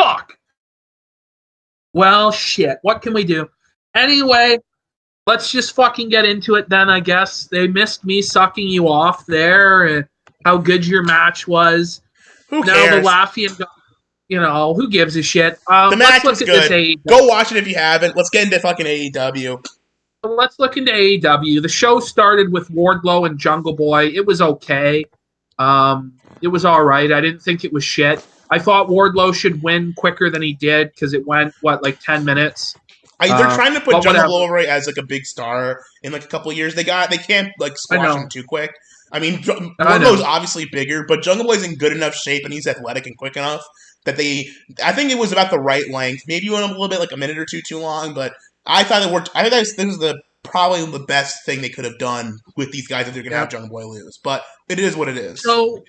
Fuck. Well, shit. What can we do? Anyway, let's just fucking get into it then, I guess. They missed me sucking you off there and how good your match was. Who Now cares? the Lafayette, who gives a shit? The match was good. AEW. Go watch it if you haven't. Let's get into fucking AEW. Let's look into AEW. The show started with Wardlow and Jungle Boy. It was okay. It was all right. I didn't think it was shit. I thought Wardlow should win quicker than he did because it went, 10 minutes? They're trying to put Jungle Boy over as like a big star in like a couple of years. They can't like squash him too quick. I mean, Wardlow's obviously bigger, but Jungle Boy's in good enough shape and he's athletic and quick enough that I think it was about the right length. Maybe went a little bit like a minute or two too long, but I thought it worked. I think this was probably the best thing they could have done with these guys if they're going to have Jungle Boy lose. But it is what it is. So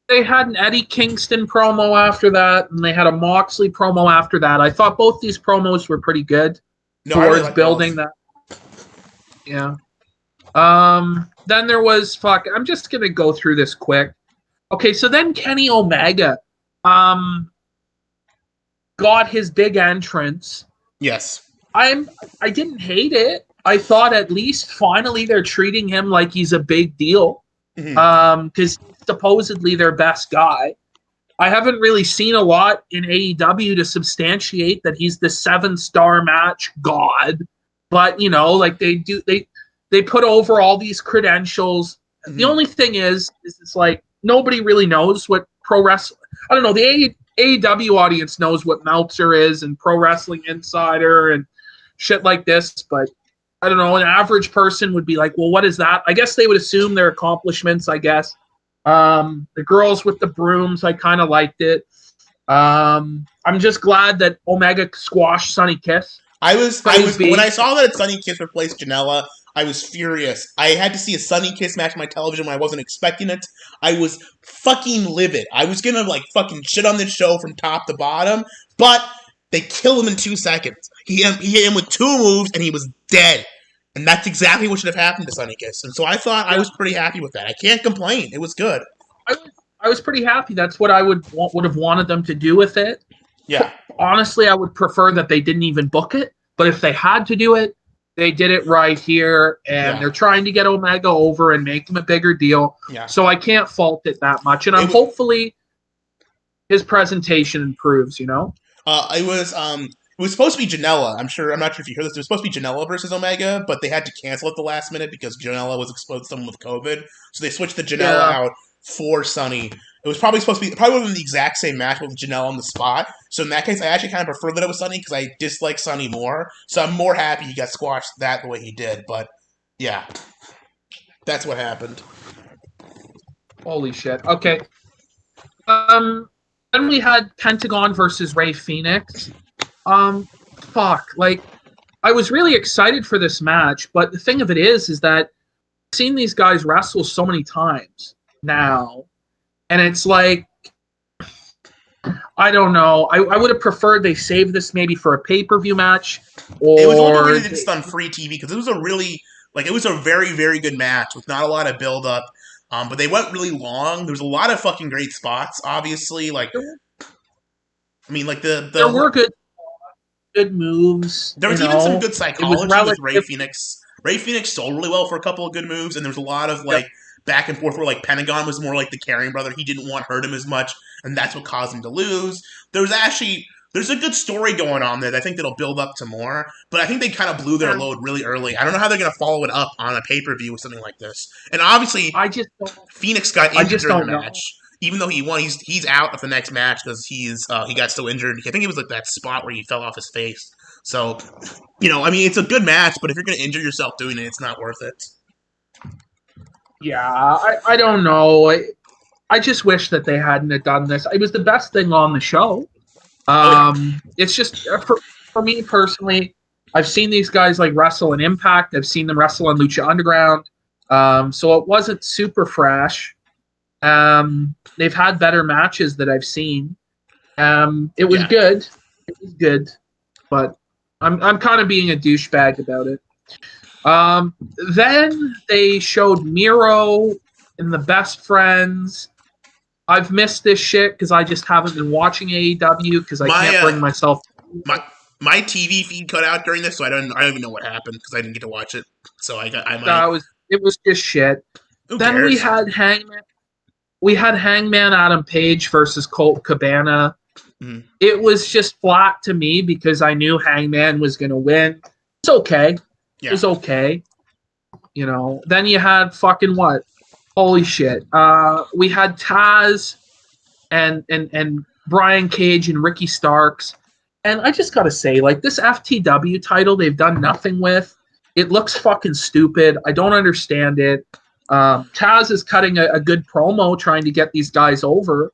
they had an Eddie Kingston promo after that, and they had a Moxley promo after that. I thought both these promos were pretty good towards building that. Yeah. Then there was I'm just gonna go through this quick. Okay, so then Kenny Omega got his big entrance. Yes. I didn't hate it. I thought at least finally they're treating him like he's a big deal. Because supposedly their best guy. I haven't really seen a lot in AEW to substantiate that he's the 7-star match god. But they put over all these credentials. The only thing is it's like nobody really knows what pro wrestling. I don't know. The AEW audience knows what Meltzer is and Pro Wrestling Insider and shit like this, but I don't know. An average person would be like, well, what is that? I guess they would assume their accomplishments, I guess. The girls with the brooms, I kind of liked it. I'm just glad that Omega squashed Sonny Kiss. When I saw that Sonny Kiss replaced Janela, I was furious. I had to see a Sonny Kiss match on my television when I wasn't expecting it. I was fucking livid. I was gonna fucking shit on this show from top to bottom, but they kill him in 2 seconds. He hit him with 2 moves and he was dead. And that's exactly what should have happened to Sonny Kiss. And so I thought I was pretty happy with that. I can't complain. It was good. I was pretty happy. That's what I would have wanted them to do with it. Yeah. Honestly, I would prefer that they didn't even book it. But if they had to do it, they did it right here. And they're trying to get Omega over and make him a bigger deal. Yeah. So I can't fault it that much. And hopefully his presentation improves, It was supposed to be Janela. I'm not sure if you heard this. It was supposed to be Janela versus Omega, but they had to cancel it the last minute because Janela was exposed to someone with COVID. So they switched the Janela out for Sonny. It was probably supposed to be probably the exact same match with Janela on the spot. So in that case, I actually kind of prefer that it was Sonny because I dislike Sonny more. So I'm more happy he got squashed the way he did. But yeah, that's what happened. Holy shit. Okay. Then we had Pentagon versus Rey Fenix. I was really excited for this match, but the thing of it is that I've seen these guys wrestle so many times now, and it's like, I don't know. I would have preferred they save this maybe for a pay-per-view match, or it was a little bit weird just on free TV because it was it was a very, very good match with not a lot of build-up, but they went really long. There was a lot of fucking great spots, obviously. There were good moves. There was even some good psychology with Rey Fenix. Rey Fenix sold really well for a couple of good moves, and there was a lot of back and forth where Pentagon was more like the carrying brother. He didn't want to hurt him as much, and that's what caused him to lose. There's a good story going on there that I think that'll build up to more, but I think they kind of blew their load really early. I don't know how they're going to follow it up on a pay-per-view with something like this. And obviously, Phoenix got injured during the match. Even though he won, he's out of the next match because he got so injured. I think it was that spot where he fell off his face. So, it's a good match, but if you're going to injure yourself doing it, it's not worth it. Yeah, I don't know. I just wish that they hadn't have done this. It was the best thing on the show. It's just, for me personally, I've seen these guys wrestle in Impact. I've seen them wrestle on Lucha Underground. So it wasn't super fresh. They've had better matches that I've seen. It was good. It was good, but I'm kind of being a douchebag about it. Then they showed Miro and the Best Friends I've missed this shit because I just haven't been watching AEW because I can't bring myself. My TV feed cut out during this, so I don't even know what happened because I didn't get to watch it. So It was just shit. Who then cares? we had Hangman Adam Page versus Colt Cabana. Mm-hmm. It was just flat to me because I knew Hangman was going to win. It's okay. Yeah. It's okay. You know. Then you had fucking what? Holy shit. We had Taz and Brian Cage and Ricky Starks. And I just got to say, like, this FTW title they've done nothing with. It looks fucking stupid. I don't understand it. Taz is cutting a good promo trying to get these guys over.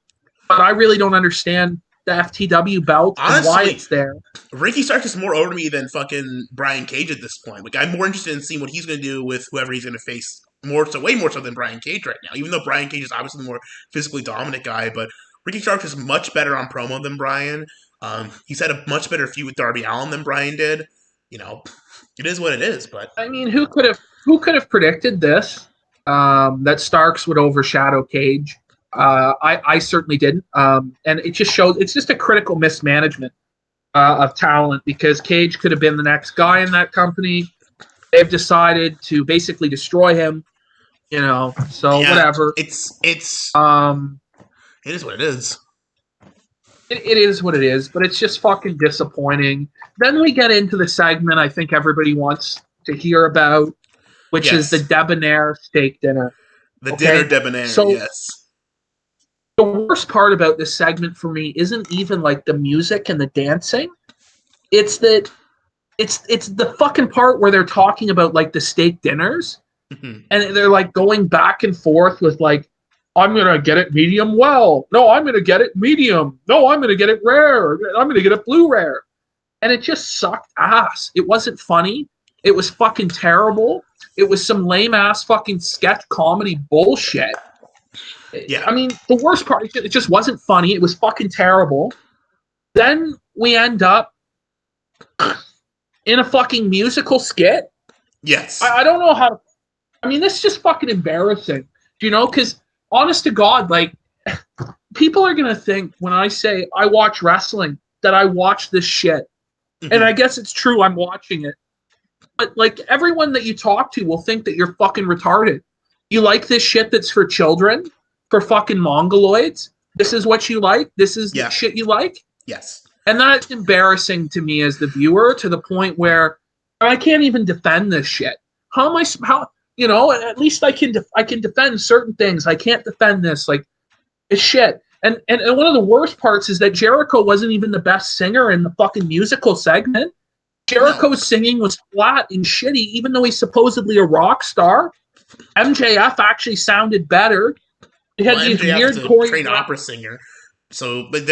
But I really don't understand the FTW belt. Honestly, and why it's there. Ricky Starks is more over to me than fucking Brian Cage at this point. Like, I'm more interested in seeing what he's going to do with whoever he's going to face. Way more so than Brian Cage right now. Even though Brian Cage is obviously the more physically dominant guy, but Ricky Starks is much better on promo than Brian. He's had a much better feud with Darby Allin than Brian did. You know, it is what it is. But I mean, who could have predicted this? That Starks would overshadow Cage. I certainly didn't. And it just shows it's just a critical mismanagement of talent because Cage could have been the next guy in that company. They've decided to basically destroy him. You know, so whatever. It is what it is. It is what it is, but it's just fucking disappointing. Then we get into the segment I think everybody wants to hear about, which is the debonair steak dinner. The dinner debonair, yes. The worst part about this segment for me isn't even like the music and the dancing. It's the fucking part where they're talking about like the steak dinners, and they're like going back and forth with like, I'm going to get it medium well. No, I'm going to get it medium. No, I'm going to get it rare. I'm going to get it blue rare. And it just sucked ass. It wasn't funny. It was fucking terrible. It was some lame-ass fucking sketch comedy bullshit. Yeah. I mean, the worst part, it just wasn't funny. It was fucking terrible. Then we end up in a fucking musical skit. Yes. I don't know how... I mean, this is just fucking embarrassing. Do you know? Because... honest to God, like, people are going to think when I say I watch wrestling that I watch this shit. Mm-hmm. And I guess it's true, I'm watching it. But, like, everyone that you talk to will think that you're fucking retarded. You like this shit that's for children? For fucking mongoloids? This is what you like? This is the shit you like? Yes. And that's embarrassing to me as the viewer to the point where I can't even defend this shit. How you know, at least I can defend certain things. I can't defend this. Like, it's shit. And one of the worst parts is that Jericho wasn't even the best singer in the fucking musical segment. Jericho's singing was flat and shitty, even though he's supposedly a rock star. MJF actually sounded better. He had these weird trained opera singer. So, but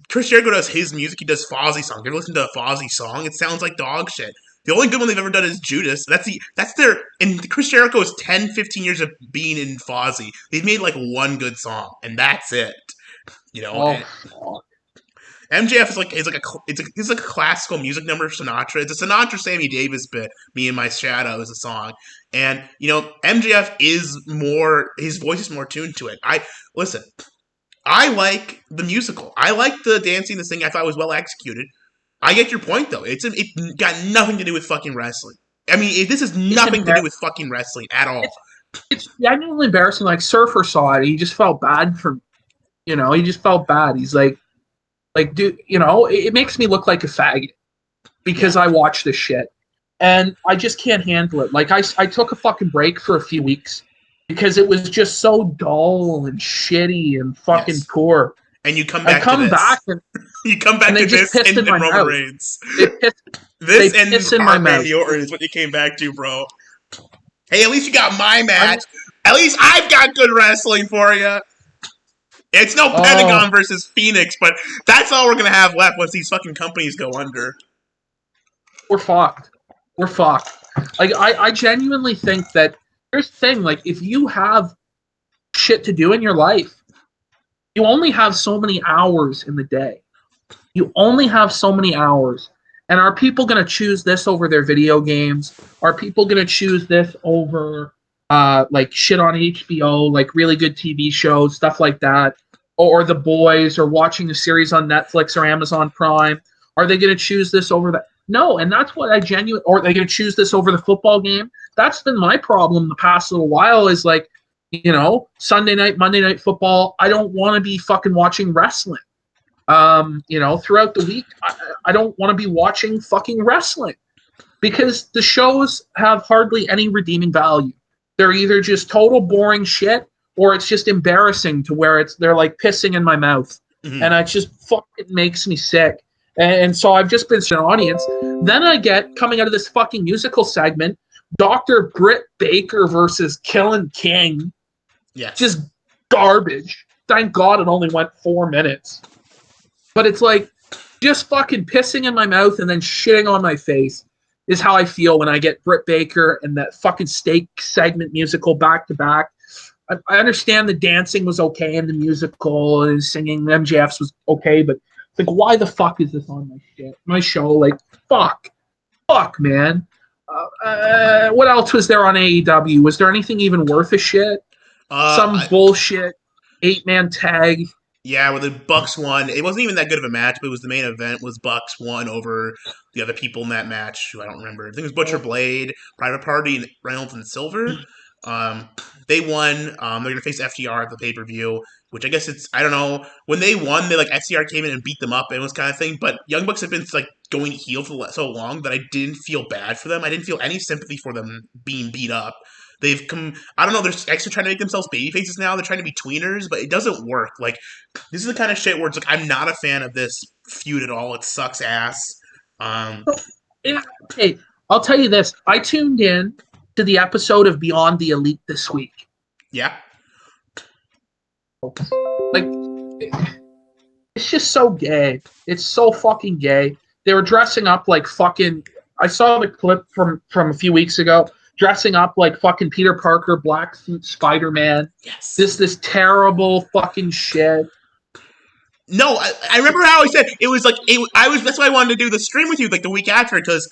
Chris Jericho does his music. He does Fozzy songs. You ever listen to a Fozzy song? It sounds like dog shit. The only good one they've ever done is Judas. In Chris Jericho's 10, 15 years of being in Fozzy, they've made like one good song, and that's it. You know, MJF is like a classical music number of Sinatra. It's a Sinatra Sammy Davis bit. Me and My Shadow is a song, and you know MJF is more. His voice is more tuned to it. I like the musical. I like the dancing, the singing. I thought it was well executed. I get your point, though. It got nothing to do with fucking wrestling. I mean, this has nothing to do with fucking wrestling at all. It's genuinely embarrassing. Like, Surfer saw it. He just felt bad for, you know, he just felt bad. He's like, dude, you know, it makes me look like a faggot because I watch this shit. And I just can't handle it. Like, I took a fucking break for a few weeks because it was just so dull and shitty and fucking poor. And you come back to this. You come back to this and Roman Reigns. This and Randy Orton is what you came back to, bro. Hey, at least you got my match. At least I've got good wrestling for you. It's no Pentagon versus Phoenix, but that's all we're going to have left once these fucking companies go under. We're fucked. Like, I genuinely think that here's the thing. Like, if you have shit to do in your life, you only have so many hours in the day. You only have so many hours. And are people going to choose this over their video games? Are people going to choose this over like shit on HBO, like really good TV shows, stuff like that, or The Boys, or watching a series on Netflix or Amazon Prime? Are they going to choose this over that? No, and that's what or are they going to choose this over the football game? That's been my problem the past little while is like, Sunday night, Monday night football. I don't want to be fucking watching wrestling. Throughout the week, I don't want to be watching fucking wrestling because the shows have hardly any redeeming value. They're either just total boring shit or it's just embarrassing to where they're like pissing in my mouth. Mm-hmm. And it just fucking makes me sick. And so I've just been an audience. Then I get, coming out of this fucking musical segment, Dr. Britt Baker versus Killing King. Yeah. Just garbage. Thank God it only went 4 minutes. But it's like just fucking pissing in my mouth and then shitting on my face is how I feel when I get Britt Baker and that fucking steak segment musical back to back. I understand the dancing was okay in the musical and singing MJF's was okay, but it's like, why the fuck is this on my show? Like, fuck, man. What else was there on AEW? Was there anything even worth a shit? Some bullshit 8-man tag. Yeah, where the Bucks won. It wasn't even that good of a match, but it was the main event. Was Bucks won over the other people in that match, who I don't remember. I think it was Butcher Blade, Private Party, and Reynolds and Silver. They won. They're going to face FTR at the pay-per-view, which I guess I don't know. When they won, FTR came in and beat them up and was kind of thing. But Young Bucks have been going heel for so long that I didn't feel bad for them. I didn't feel any sympathy for them being beat up. They've come, I don't know, they're actually trying to make themselves baby faces now. They're trying to be tweeners, but it doesn't work. Like, this is the kind of shit where it's like, I'm not a fan of this feud at all. It sucks ass. Hey, I'll tell you this. I tuned in to the episode of Beyond the Elite this week. Yeah. Like, it's just so gay. It's so fucking gay. They were dressing up like fucking, I saw the clip from a few weeks ago. Dressing up like fucking Peter Parker, black suit Spider-Man. Yes. This terrible fucking shit. No, I remember how I said it was like that's why I wanted to do the stream with you like the week after, because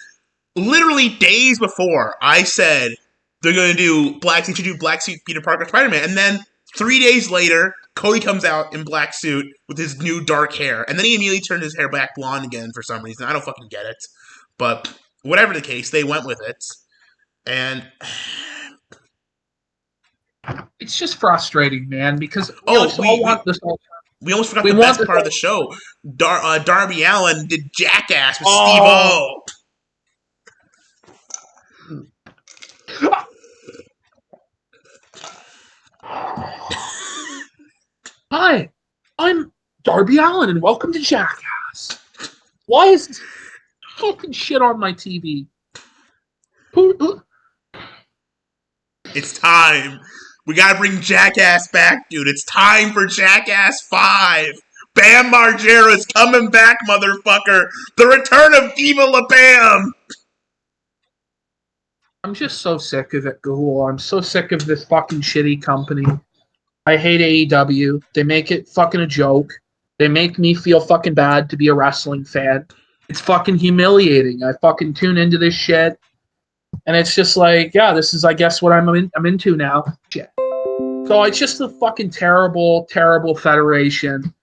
literally days before I said they're gonna do black suit Peter Parker Spider-Man, and then 3 days later Cody comes out in black suit with his new dark hair, and then he immediately turned his hair back blonde again for some reason. I don't fucking get it. But whatever the case, they went with it. And it's just frustrating, man, because we almost forgot the best part of the show. Darby Allin did Jackass with Steve-O. Hi, I'm Darby Allin, and welcome to Jackass. Why is this fucking shit on my TV? It's time. We gotta bring Jackass back, dude. It's time for Jackass 5. Bam Margera's coming back, motherfucker. The return of Diva La Bam. I'm just so sick of it, Gahoole. I'm so sick of this fucking shitty company. I hate AEW. They make it fucking a joke. They make me feel fucking bad to be a wrestling fan. It's fucking humiliating. I fucking tune into this shit. And it's just like, yeah, this is, I guess, what I'm into now. Shit. So it's just a fucking terrible, terrible federation.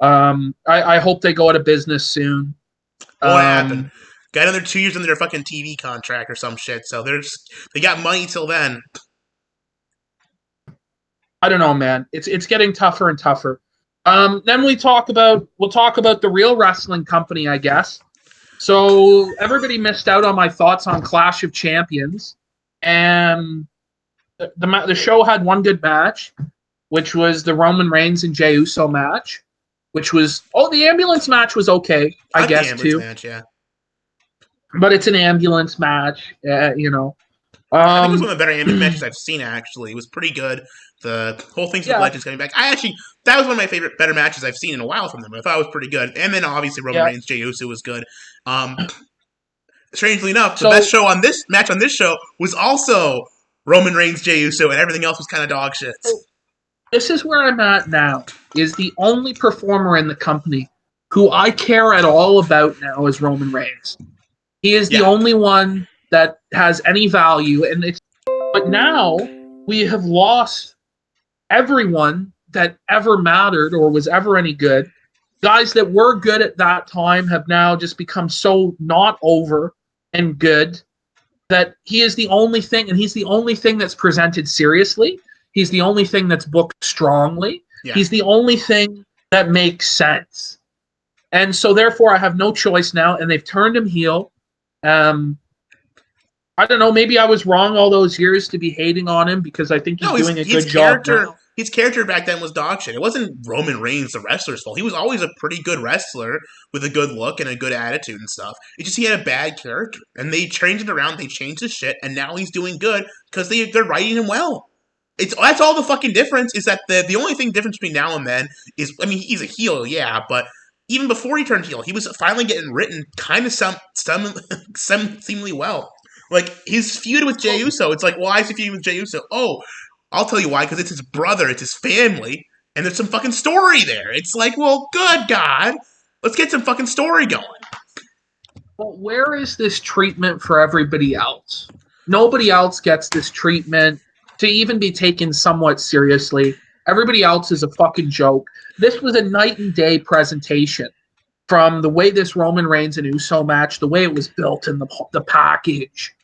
I hope they go out of business soon. What happened? Got another 2 years under their fucking TV contract or some shit. So they got money till then. I don't know, man. It's getting tougher and tougher. Then we'll talk about the real wrestling company, I guess. So everybody missed out on my thoughts on Clash of Champions, and the show had one good match, which was the Roman Reigns and Jey Uso match, which was the ambulance match was okay, I guess too. Match, yeah. But it's an ambulance match, you know. I think it was one of the better ambulance matches I've seen. Actually, it was pretty good. The whole thing's with Legends coming back. That was one of my better matches I've seen in a while from them. I thought it was pretty good. And then obviously Roman Reigns, Jey Uso was good. Strangely enough, the best match on this show was also Roman Reigns, Jey Uso, and everything else was kind of dog shit. This is where I'm at now. Is the only performer in the company who I care at all about now is Roman Reigns. He is the only one that has any value, but now we have lost everyone that ever mattered or was ever any good. Guys that were good at that time have now just become so not over and good that he is the only thing, and he's the only thing that's presented seriously. He's the only thing that's booked strongly. Yeah. He's the only thing that makes sense. And so therefore I have no choice now, and they've turned him heel. I don't know, maybe I was wrong all those years to be hating on him because I think he's doing a good job now. His character back then was dog shit. It wasn't Roman Reigns, the wrestler's fault. He was always a pretty good wrestler with a good look and a good attitude and stuff. It's just he had a bad character. And they changed it around, they changed his shit, and now he's doing good because they're writing him well. That's all the fucking difference, is that the only thing difference between now and then is, I mean, he's a heel, yeah, but even before he turned heel, he was finally getting written kind of seemingly well. Like, his feud with Jey Uso, it's like, why is he feuding with Jey Uso? Oh, I'll tell you why, because it's his brother, it's his family, and there's some fucking story there. It's like, well, good God, let's get some fucking story going. Well, where is this treatment for everybody else? Nobody else gets this treatment to even be taken somewhat seriously. Everybody else is a fucking joke. This was a night and day presentation from the way this Roman Reigns and Uso match, the way it was built in the package,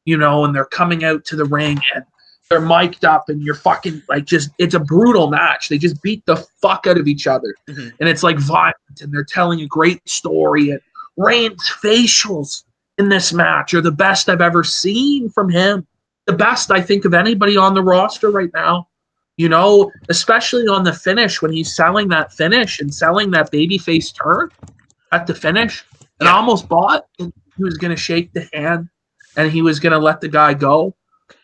you know, and they're coming out to the ring and they're mic'd up and you're fucking like it's a brutal match. They just beat the fuck out of each other. Mm-hmm. And it's like violent and they're telling a great story. And Reigns' facials in this match are the best I've ever seen from him. The best, I think, of anybody on the roster right now. You know, especially on the finish when he's selling that finish and selling that babyface turn at the finish. And I almost bought and he was going to shake the hand and he was going to let the guy go.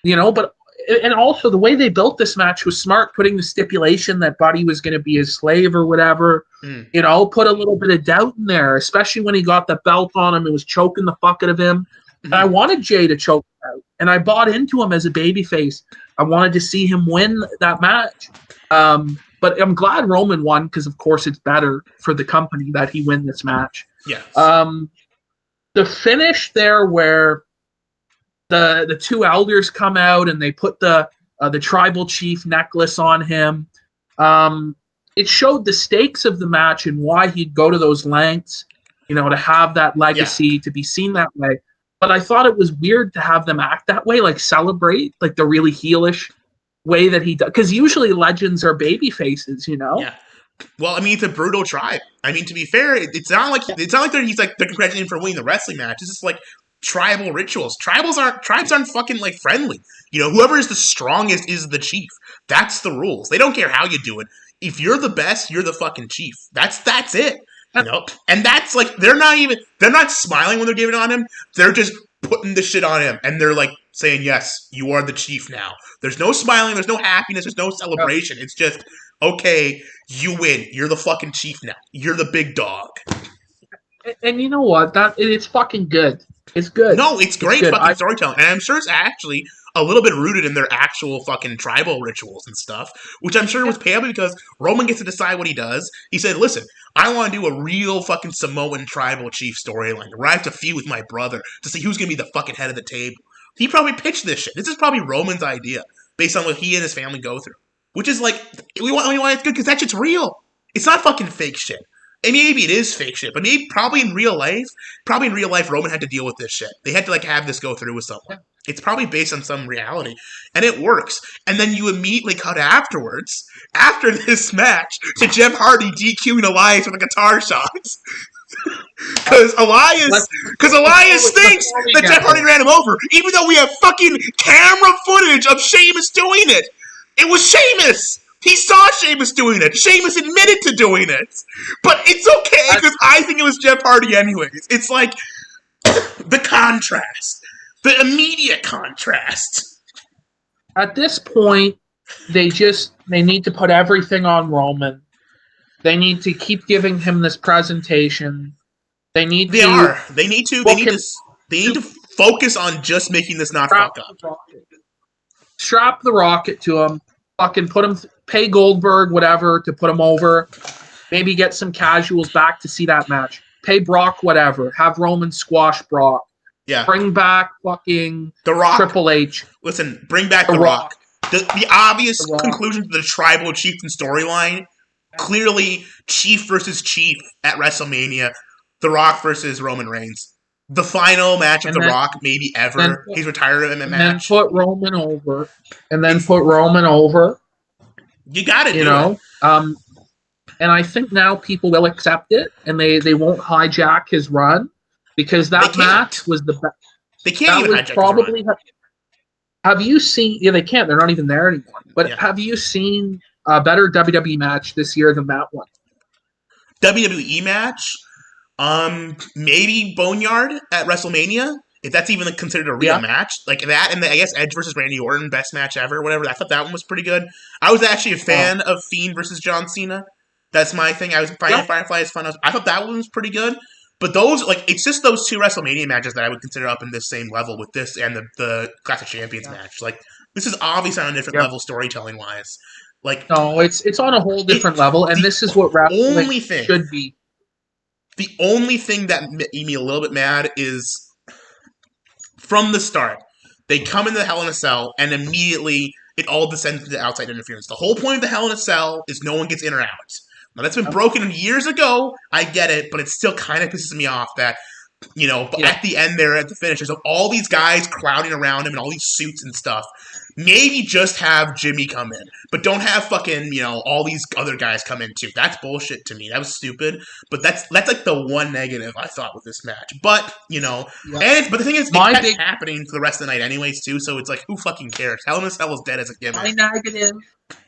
You know, but and also the way they built this match was smart, putting the stipulation that Buddy was going to be his slave or whatever. You know, put a little bit of doubt in there, especially when he got the belt on him and was choking the fuck out of him. And I wanted Jey to choke him out, and I bought into him as a babyface. I wanted to see him win that match. But I'm glad Roman won because, of course, it's better for the company that he win this match. Yeah. The finish there where the two elders come out and they put the tribal chief necklace on him. It showed the stakes of the match and why he'd go to those lengths, you know, to have that legacy, to be seen that way. But I thought it was weird to have them act that way, like celebrate, like the really heelish way that he does. Because usually legends are baby faces, you know? Yeah. Well, I mean, it's a brutal tribe. I mean, to be fair, it's not like he's like they're congratulating him for winning the wrestling match. It's just like tribal rituals. Tribes aren't fucking like friendly. You know, whoever is the strongest is the chief. That's the rules. They don't care how you do it. If you're the best, you're the fucking chief. That's it. You know? And that's like they're not smiling when they're giving it on him. They're just putting the shit on him, and they're like saying, "Yes, you are the chief now." There's no smiling. There's no happiness. There's no celebration. It's just, okay, you win. You're the fucking chief now. You're the big dog. And you know what? It's fucking good. It's good. No, it's great fucking storytelling. And I'm sure it's actually a little bit rooted in their actual fucking tribal rituals and stuff, which I'm sure was payable because Roman gets to decide what he does. He said, listen, I want to do a real fucking Samoan tribal chief storyline where I have to feud with my brother to see who's going to be the fucking head of the table. He probably pitched this shit. This is probably Roman's idea based on what he and his family go through, which is like, we want it's good because that shit's real. It's not fucking fake shit. And maybe it is fake shit, but probably in real life, Roman had to deal with this shit. They had to like have this go through with someone. It's probably based on some reality, and it works. And then you immediately cut afterwards, after this match, to Jeff Hardy DQing Elias with a guitar shot. Because Elias thinks that Jeff Hardy ran him over, even though we have fucking camera footage of Sheamus doing it. It was Sheamus. He saw Sheamus doing it. Sheamus admitted to doing it. But it's okay, because I think it was Jeff Hardy anyways. It's like, the contrast. The immediate contrast. At this point, they need to put everything on Roman. They need to keep giving him this presentation. They need to focus on just making this not fuck up. Strap the rocket to him. Fucking pay Goldberg, whatever, to put him over. Maybe get some casuals back to see that match. Pay Brock, whatever. Have Roman squash Brock. Yeah. Bring back fucking The Rock. Triple H. Listen, bring back The Rock. The obvious conclusion to the Tribal Chieftain storyline, clearly Chief versus Chief at WrestleMania, The Rock versus Roman Reigns. The final match of The Rock, maybe ever. He's retired in a match. Then put Roman over. And then put Roman over. You gotta do it. And I think now people will accept it, and they won't hijack his run, because that match was the best. They can't even hijack probably his run. Have you seen... Yeah, they can't. They're not even there anymore. But have you seen a better WWE match this year than that one? WWE match? Maybe Boneyard at WrestleMania, if that's even considered a real match. Like that, and I guess Edge versus Randy Orton, best match ever, whatever. I thought that one was pretty good. I was actually a fan of Fiend versus John Cena. That's my thing. I was finding Firefly as fun. I thought that one was pretty good. But those, it's just those two WrestleMania matches that I would consider up in this same level with this and the Clash of Champions match. Like, this is obviously on a different level storytelling-wise. Like, no, it's on a whole different level, and this is what wrestling should be. The only thing that made me a little bit mad is, from the start, they come into the Hell in a Cell, and immediately it all descends into outside interference. The whole point of the Hell in a Cell is no one gets in or out. Now, that's been broken years ago. I get it, but it still kind of pisses me off that, at the end there, at the finish, there's all these guys crowding around him and all these suits and stuff. Maybe just have Jimmy come in, but don't have fucking, all these other guys come in too. That's bullshit to me. That was stupid. But that's like the one negative I thought with this match. But, but the thing is, it kept happening for the rest of the night anyways too, so it's like, who fucking cares? Hell in a Cell is dead as a gimmick.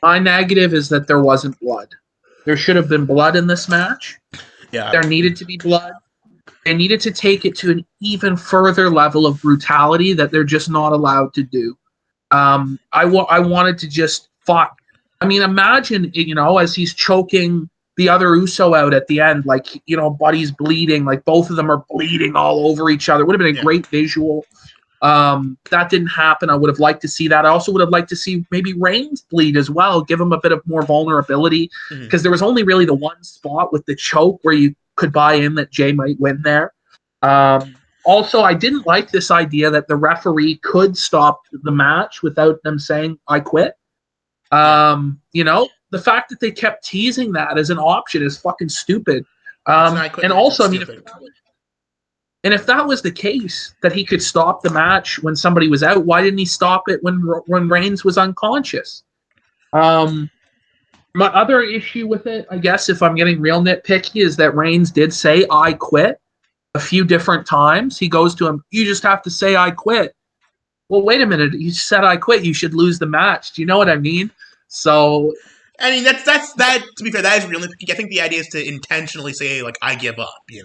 My negative is that there wasn't blood. There should have been blood in this match. Yeah. There needed to be blood. They needed to take it to an even further level of brutality that they're just not allowed to do. I wanted to just fuck. I mean, imagine, as he's choking the other Uso out at the end, like, Buddy's bleeding, like both of them are bleeding all over each other. It would have been a great visual. That didn't happen. I would have liked to see that. I also would have liked to see maybe Reigns bleed as well, give him a bit of more vulnerability, because there was only really the one spot with the choke where you could buy in that Jay might win there. Also, I didn't like this idea that the referee could stop the match without them saying, "I quit." The fact that they kept teasing that as an option is fucking stupid. And also, I mean, if that was the case, that he could stop the match when somebody was out, why didn't he stop it when Reigns was unconscious? My other issue with it, I guess, if I'm getting real nitpicky, is that Reigns did say, "I quit," a few different times. He goes to him, "You just have to say I quit." Well, wait a minute. You said I quit. You should lose the match. Do you know what I mean? So, I mean, that's that. To be fair, that is real nitpicky. I think the idea is to intentionally say, like, "I give up." You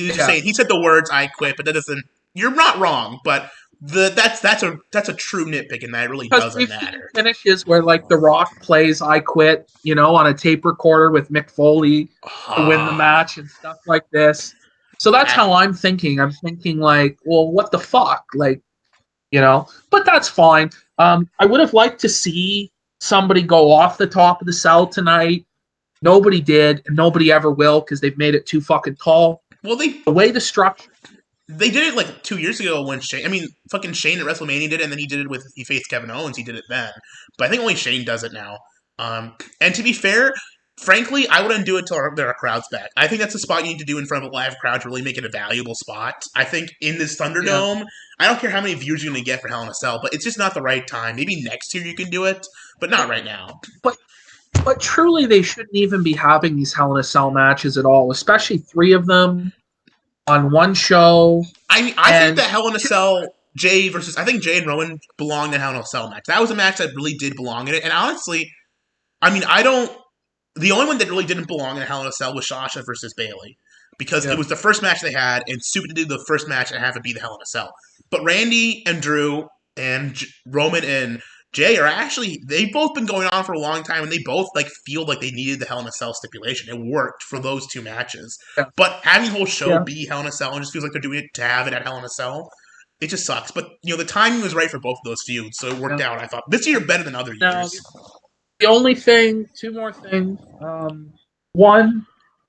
just say, he said the words "I quit," but that doesn't. You're not wrong, but that's a true nitpick, and that really doesn't matter. Finishes where, like, The Rock plays "I quit," on a tape recorder with Mick Foley to win the match and stuff like this. So that's how I'm thinking. I'm thinking, like, well, what the fuck? Like, but that's fine. I would have liked to see somebody go off the top of the cell tonight. Nobody did, and nobody ever will, because they've made it too fucking tall. Well, the way the structure... They did it, like, 2 years ago when Shane... I mean, fucking Shane at WrestleMania did it, and then he faced Kevin Owens. He did it then. But I think only Shane does it now. And to be fair... Frankly, I wouldn't do it until there are crowds back. I think that's a spot you need to do in front of a live crowd to really make it a valuable spot. I think in this Thunderdome, I don't care how many views you're going to get for Hell in a Cell, but it's just not the right time. Maybe next year you can do it, but not right now. But truly, they shouldn't even be having these Hell in a Cell matches at all, especially 3 of them on one show. I mean, I think that Hell in a Cell, I think Jay and Rowan belonged in Hell in a Cell match. That was a match that really did belong in it. And honestly, I mean, the only one that really didn't belong in a Hell in a Cell was Sasha versus Bayley, because it was the first match they had, and stupid to do the first match and have it be the Hell in a Cell. But Randy and Drew and Roman and Jay are actually, they've both been going on for a long time, and they both feel like they needed the Hell in a Cell stipulation. It worked for those 2 matches. Yeah. But having the whole show be Hell in a Cell, and just feels like they're doing it to have it at Hell in a Cell, it just sucks. But the timing was right for both of those feuds, so it worked out. I thought this year better than other years. The only thing, 2 more things. One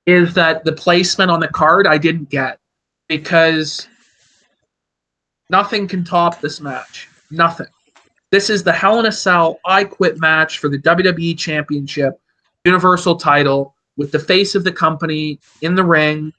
is that the placement on the card I didn't get, because nothing can top this match. Nothing. This is the Hell in a Cell I Quit match for the WWE Championship, Universal title, with the face of the company in the ring.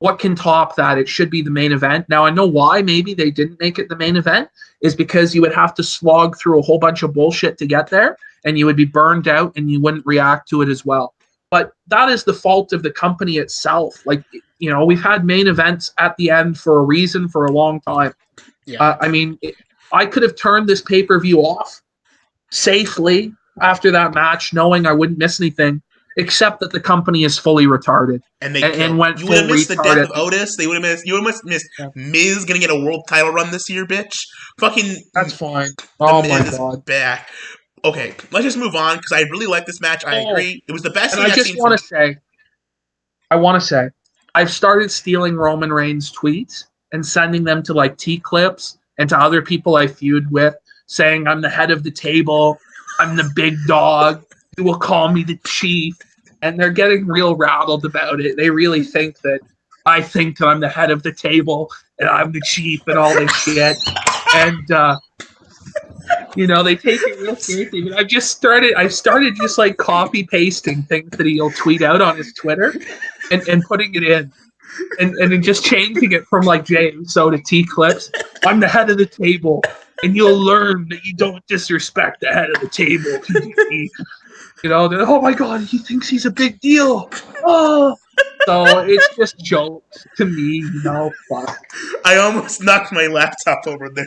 What can top that? It should be the main event. Now, I know why maybe they didn't make it the main event is because you would have to slog through a whole bunch of bullshit to get there, and you would be burned out and you wouldn't react to it as well. But that is the fault of the company itself. Like, you know, we've had main events at the end for a reason for a long time. Yeah. I could have turned this pay-per-view off safely after that match, knowing I wouldn't miss anything, except that the company is fully retarded. And went. You would have missed the death of Otis. You would have missed Miz gonna get a world title run this year, bitch. Fucking. That's fine. Oh my god. Back. Okay, let's just move on because I really like this match. I agree. It was the best thing I've seen. I want to say, I've started stealing Roman Reigns' tweets and sending them to like T-Clips and to other people I feud with, saying I'm the head of the table, I'm the big dog, who will call me the chief, and they're getting real rattled about it. They really think that I think that I'm the head of the table and I'm the chief and all this shit. And you know, they take it real seriously. But I've started just like copy pasting things that he'll tweet out on his Twitter and putting it in. And then just changing it from like James so to T-Clips. I'm the head of the table, and you'll learn that you don't disrespect the head of the table. PPP. You know, oh my god, he thinks he's a big deal. Oh, so it's just jokes to me. You know, fuck. I almost knocked my laptop over there.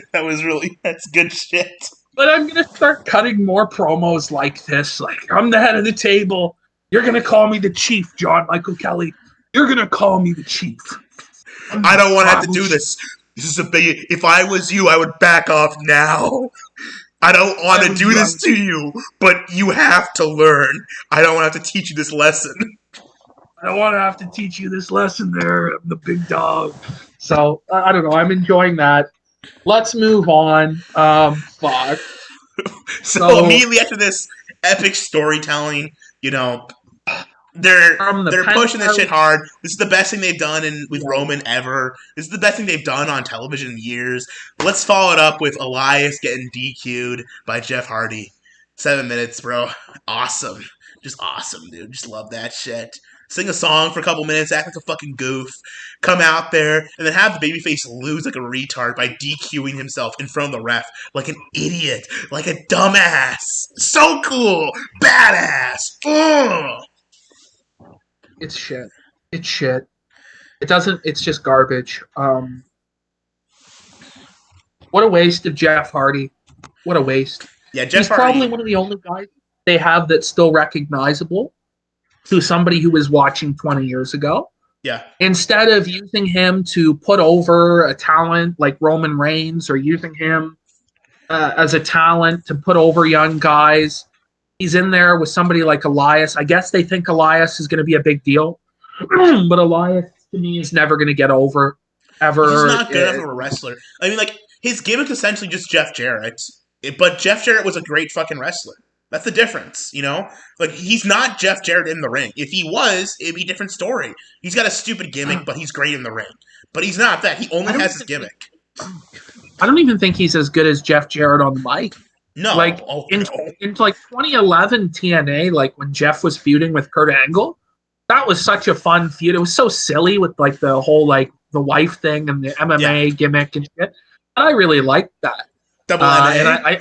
That's good shit. But I'm gonna start cutting more promos like this. Like, I'm the head of the table. You're gonna call me the chief, John Michael Kelly. You're gonna call me the chief. I don't want to have to do this. This is a big. If I was you, I would back off now. I don't want to do this to you, but you have to learn. I don't want to have to teach you this lesson. I don't want to have to teach you this lesson there. I'm the big dog. So, I don't know. I'm enjoying that. Let's move on. Fuck. So immediately after this epic storytelling, you know, they're pushing this shit hard. This is the best thing they've done with Roman ever. This is the best thing they've done on television in years. Let's follow it up with Elias getting DQ'd by Jeff Hardy. 7 minutes, bro. Awesome. Just awesome, dude. Just love that shit. Sing a song for a couple minutes, act like a fucking goof, come out there, and then have the babyface lose like a retard by DQing himself in front of the ref like an idiot, like a dumbass. So cool. Badass. Ugh. It's shit. It's shit. It's just garbage. What a waste of Jeff Hardy. What a waste. Yeah, Jeff He's Hardy. Probably one of the only guys they have that's still recognizable to somebody who was watching 20 years ago. Yeah. Instead of using him to put over a talent like Roman Reigns or using him as a talent to put over young guys, he's in there with somebody like Elias. I guess they think Elias is going to be a big deal. But Elias, to me, is never going to get over, ever. He's not good enough of a wrestler. I mean, like, his gimmick's essentially just Jeff Jarrett. But Jeff Jarrett was a great fucking wrestler. That's the difference, you know? Like, he's not Jeff Jarrett in the ring. If he was, it'd be a different story. He's got a stupid gimmick, but he's great in the ring. But he's not that. He only has his gimmick. I don't even think he's as good as Jeff Jarrett on the mic. No. Like, in like 2011 TNA, like when Jeff was feuding with Kurt Angle, that was such a fun feud. It was so silly with like the whole like the wife thing and the MMA gimmick and shit. And I really liked that. Double MMA?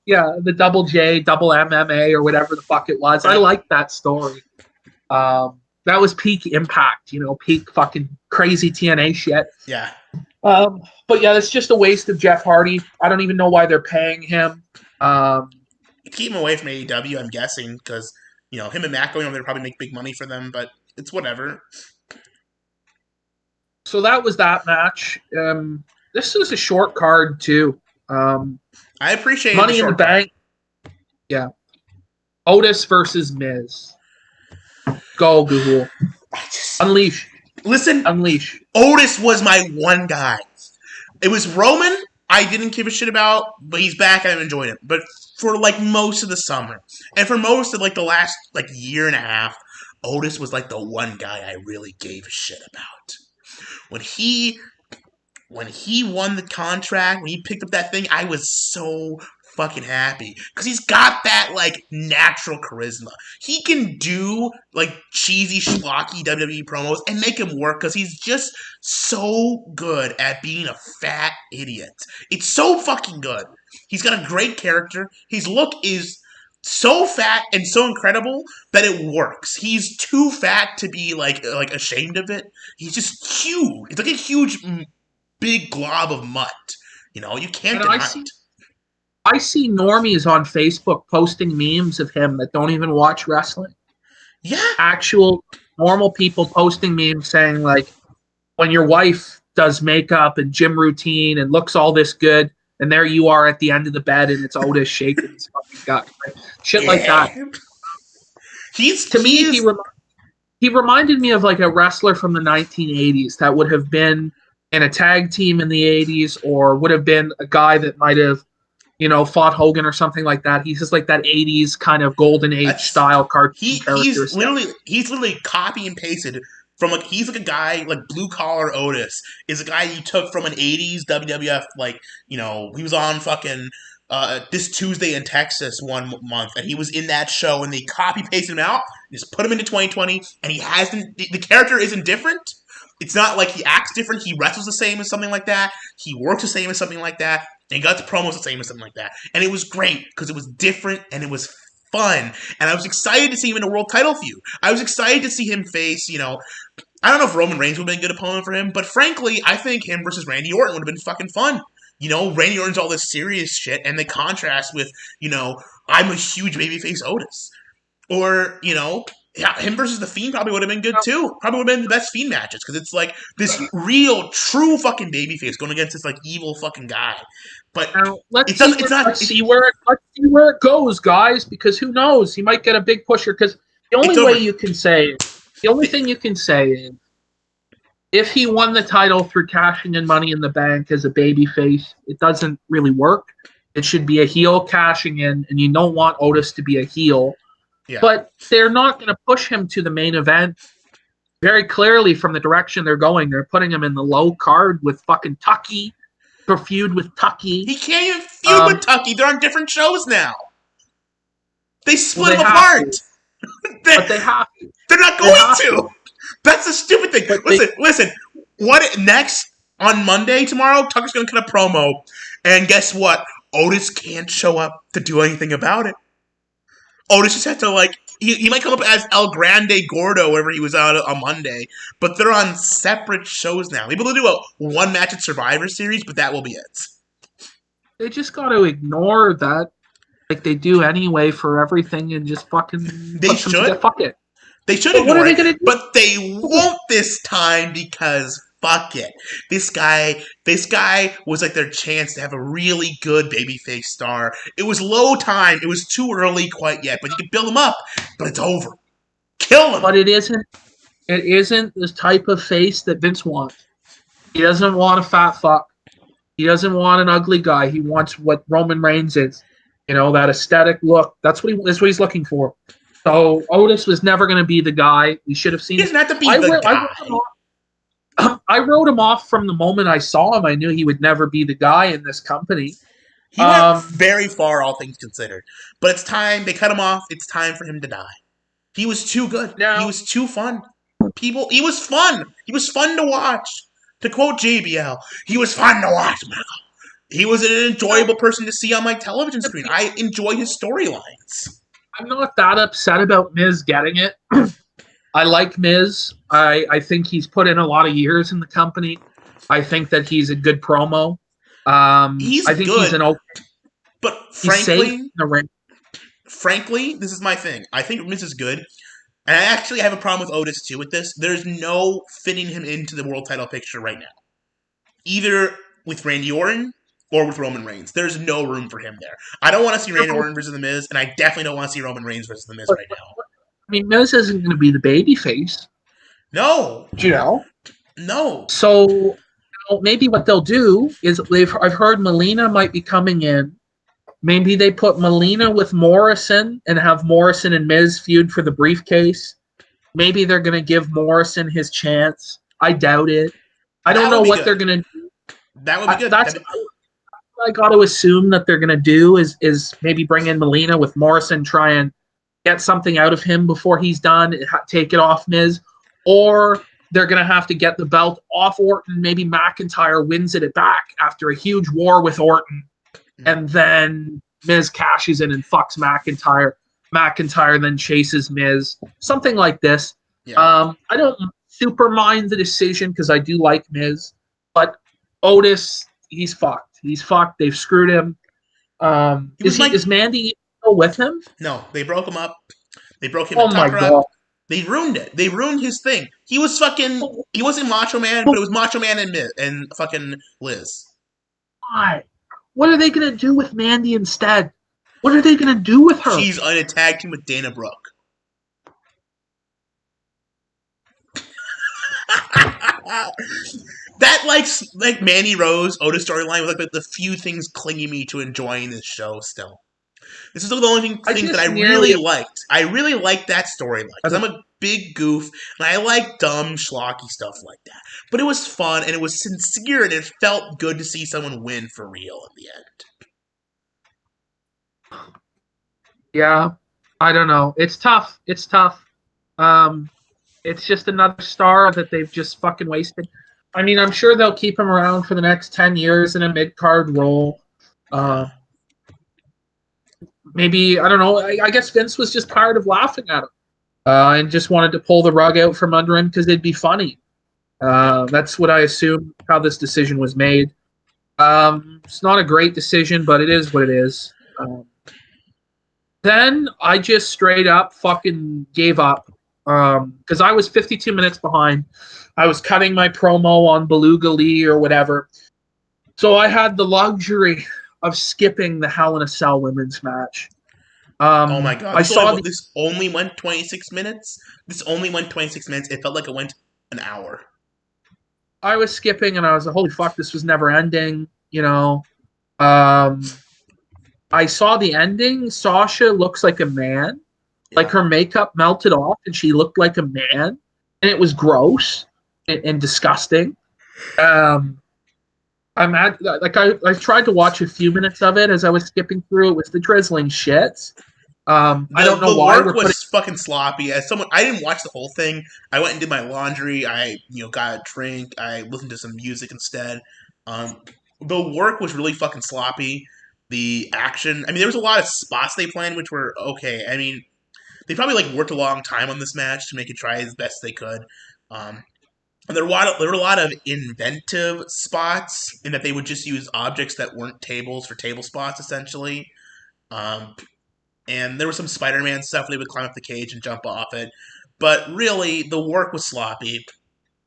And the double J, double MMA or whatever the fuck it was. I liked that story. That was peak Impact, you know, peak fucking crazy TNA shit. Yeah. But yeah, it's just a waste of Jeff Hardy. I don't even know why they're paying him. Keep him away from AEW, I'm guessing, because, you know, him and Matt going over there probably make big money for them, but it's whatever. So that was that match. This was a short card, too. I appreciate Money in the Bank. Yeah. Otis versus Miz. Go, Google. Unleash. Listen. Unleash. Otis was my one guy. It was Roman I didn't give a shit about, but he's back and I've enjoyed him. But for like most of the summer, and for most of like the last like year and a half, Otis was like the one guy I really gave a shit about. When he when he won the contract, when he picked up that thing, I was so fucking happy because he's got that like natural charisma. He can do like cheesy schlocky WWE promos and make him work because he's just so good at being a fat idiot. It's so fucking good. He's got a great character. His look is so fat and so incredible that it works. He's too fat to be like ashamed of it. He's just huge. It's like a huge big glob of mud. You know, you can't deny it. I see normies on Facebook posting memes of him that don't even watch wrestling. Yeah. Actual normal people posting memes saying, like, when your wife does makeup and gym routine and looks all this good, and there you are at the end of the bed and it's Otis shaking his fucking gut. Right? Shit like that. He reminded me of like a wrestler from the 1980s that would have been in a tag team in the 80s or would have been a guy that might have, you know, fought Hogan or something like that. He's just like that 80s kind of golden age style cartoon character. He's literally copy and pasted from like, he's like a guy like blue collar Otis is a guy you took from an 80s WWF, like, you know, he was on fucking This Tuesday in Texas one month, and he was in that show, and they copy pasted him out, just put him into 2020, and he hasn't. The character isn't different. It's not like he acts different. He wrestles the same as something like that. He works the same as something like that. And he got the promos the same as something like that. And it was great because it was different and it was fun. And I was excited to see him in a world title feud. I was excited to see him face, you know, I don't know if Roman Reigns would have been a good opponent for him, but frankly, I think him versus Randy Orton would have been fucking fun. You know, Randy Orton's all this serious shit, and they contrast with, you know, I'm a huge babyface Otis. Or, you know, yeah, him versus The Fiend probably would have been good too. Probably would have been the best Fiend matches because it's like this real, true fucking babyface going against this like evil fucking guy. But now, let's see where it goes, guys. Because who knows? He might get a big pusher. Because the only thing you can say is, if he won the title through cashing in Money in the Bank as a babyface, it doesn't really work. It should be a heel cashing in, and you don't want Otis to be a heel. Yeah. But they're not going to push him to the main event. Very clearly, from the direction they're going, they're putting him in the low card with fucking Tucky, to feud with Tucky. He can't even feud with Tucky. They're on different shows now. They split him apart. But they have to. They're not going to. That's the stupid thing. Listen. What next on Monday tomorrow? Tucker's going to cut a promo, and guess what? Otis can't show up to do anything about it. Otis just had to, like, he might come up as El Grande Gordo wherever he was out on Monday, but they're on separate shows now. Maybe they'll do a one-match at Survivor Series, but that will be it. They just got to ignore that, like they do anyway for everything, and just fucking... They should. Fuck it. They should ignore it, but they won't this time because... Fuck it. This guy was like their chance to have a really good babyface star. It was low time. It was too early quite yet, but you can build him up, but it's over. Kill him. But it isn't this type of face that Vince wants. He doesn't want a fat fuck. He doesn't want an ugly guy. He wants what Roman Reigns is. You know, that aesthetic look. That's what he's looking for. So Otis was never going to be the guy. We should have seen. He doesn't have to be the guy. I wrote him off from the moment I saw him. I knew he would never be the guy in this company. He went very far, all things considered. But it's time. They cut him off. It's time for him to die. He was too good. He was too fun. He was fun. He was fun to watch. To quote JBL, he was fun to watch, Michael. He was an enjoyable person to see on my television screen. I enjoy his storylines. I'm not that upset about Miz getting it. I like Miz. I think he's put in a lot of years in the company. I think that he's a good promo. He's I think good, he's an okay. But frankly, this is my thing. I think Miz is good. And I actually have a problem with Otis, too, with this. There's no fitting him into the world title picture right now. Either with Randy Orton or with Roman Reigns. There's no room for him there. I don't want to see Randy Orton versus The Miz, and I definitely don't want to see Roman Reigns versus The Miz right now. I mean, Miz isn't going to be the babyface. No. Do you know? No. So maybe what they'll do is I've heard Melina might be coming in. Maybe they put Melina with Morrison and have Morrison and Miz feud for the briefcase. Maybe they're going to give Morrison his chance. I doubt it. I don't know what they're going to do. That would be good. That's what I got to assume that they're going to do is maybe bring in Melina with Morrison, try and get something out of him before he's done, take it off Miz, or they're going to have to get the belt off Orton. Maybe McIntyre wins it back after a huge war with Orton, and then Miz cashes in and fucks McIntyre. McIntyre then chases Miz. Something like this. Yeah. I don't super mind the decision because I do like Miz, but Otis, he's fucked. He's fucked. They've screwed him. Is Mandy still with him? No, they broke him up. They broke him. Oh my god! Up. They ruined it. They ruined his thing. He was fucking. He wasn't Macho Man, but it was Macho Man and fucking Liz. Why? What are they gonna do with Mandy instead? What are they gonna do with her? She's on a tag team with Dana Brooke. That like Mandy Rose Otis storyline was like the few things clinging me to enjoying this show still. This is the only thing that I really liked. I really liked that storyline because I'm a big goof and I like dumb schlocky stuff like that. But it was fun and it was sincere and it felt good to see someone win for real in the end. Yeah, I don't know. It's tough. It's tough. It's just another star that they've just fucking wasted. I mean, I'm sure they'll keep him around for the next 10 years in a mid-card role. Maybe, I don't know, I guess Vince was just tired of laughing at him and just wanted to pull the rug out from under him because it'd be funny. That's what I assume how this decision was made. It's not a great decision, but it is what it is. Then I just straight up fucking gave up because I was 52 minutes behind. I was cutting my promo on Beluga Lee or whatever. So I had the luxury of skipping the Hell in a Cell women's match. Oh my god. This only went 26 minutes? This only went 26 minutes. It felt like it went an hour. I was skipping and I was like, holy fuck, this was never ending, you know. I saw the ending. Sasha looks like a man. Yeah. Like her makeup melted off and she looked like a man. And it was gross and disgusting. I tried to watch a few minutes of it as I was skipping through. It was the drizzling shits. I don't know why. The work was fucking sloppy. As someone, I didn't watch the whole thing. I went and did my laundry. I got a drink. I listened to some music instead. The work was really fucking sloppy. The action. I mean, there was a lot of spots they planned which were okay. I mean, they probably worked a long time on this match to make it try as best they could. And there were a lot of inventive spots in that they would just use objects that weren't tables for table spots, essentially. And there was some Spider-Man stuff where they would climb up the cage and jump off it. But really, the work was sloppy.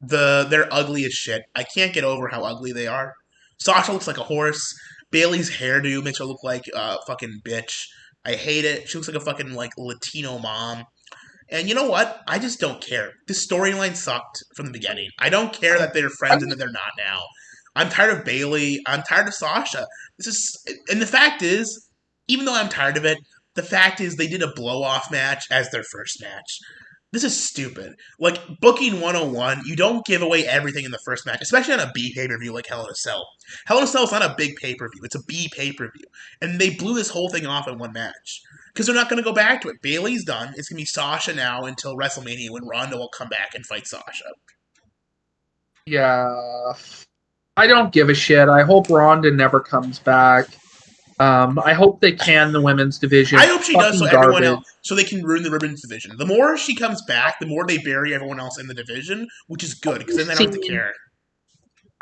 They're ugly as shit. I can't get over how ugly they are. Sasha looks like a horse. Bailey's hairdo makes her look like a fucking bitch. I hate it. She looks like a fucking Latino mom. And you know what? I just don't care. This storyline sucked from the beginning. I don't care that they're friends and that they're not now. I'm tired of Bailey. I'm tired of Sasha. And the fact is, even though I'm tired of it, the fact is they did a blow-off match as their first match. This is stupid. Booking 101, you don't give away everything in the first match, especially on a B pay-per-view like Hell in a Cell. Hell in a Cell is not a big pay-per-view. It's a B pay-per-view. And they blew this whole thing off in one match. Because they're not going to go back to it. Bailey's done. It's going to be Sasha now until WrestleMania when Ronda will come back and fight Sasha. Yeah. I don't give a shit. I hope Ronda never comes back. I hope they can the women's division. I hope she does everyone else, so they can ruin the women's division. The more she comes back, the more they bury everyone else in the division, which is good because then they don't have to care.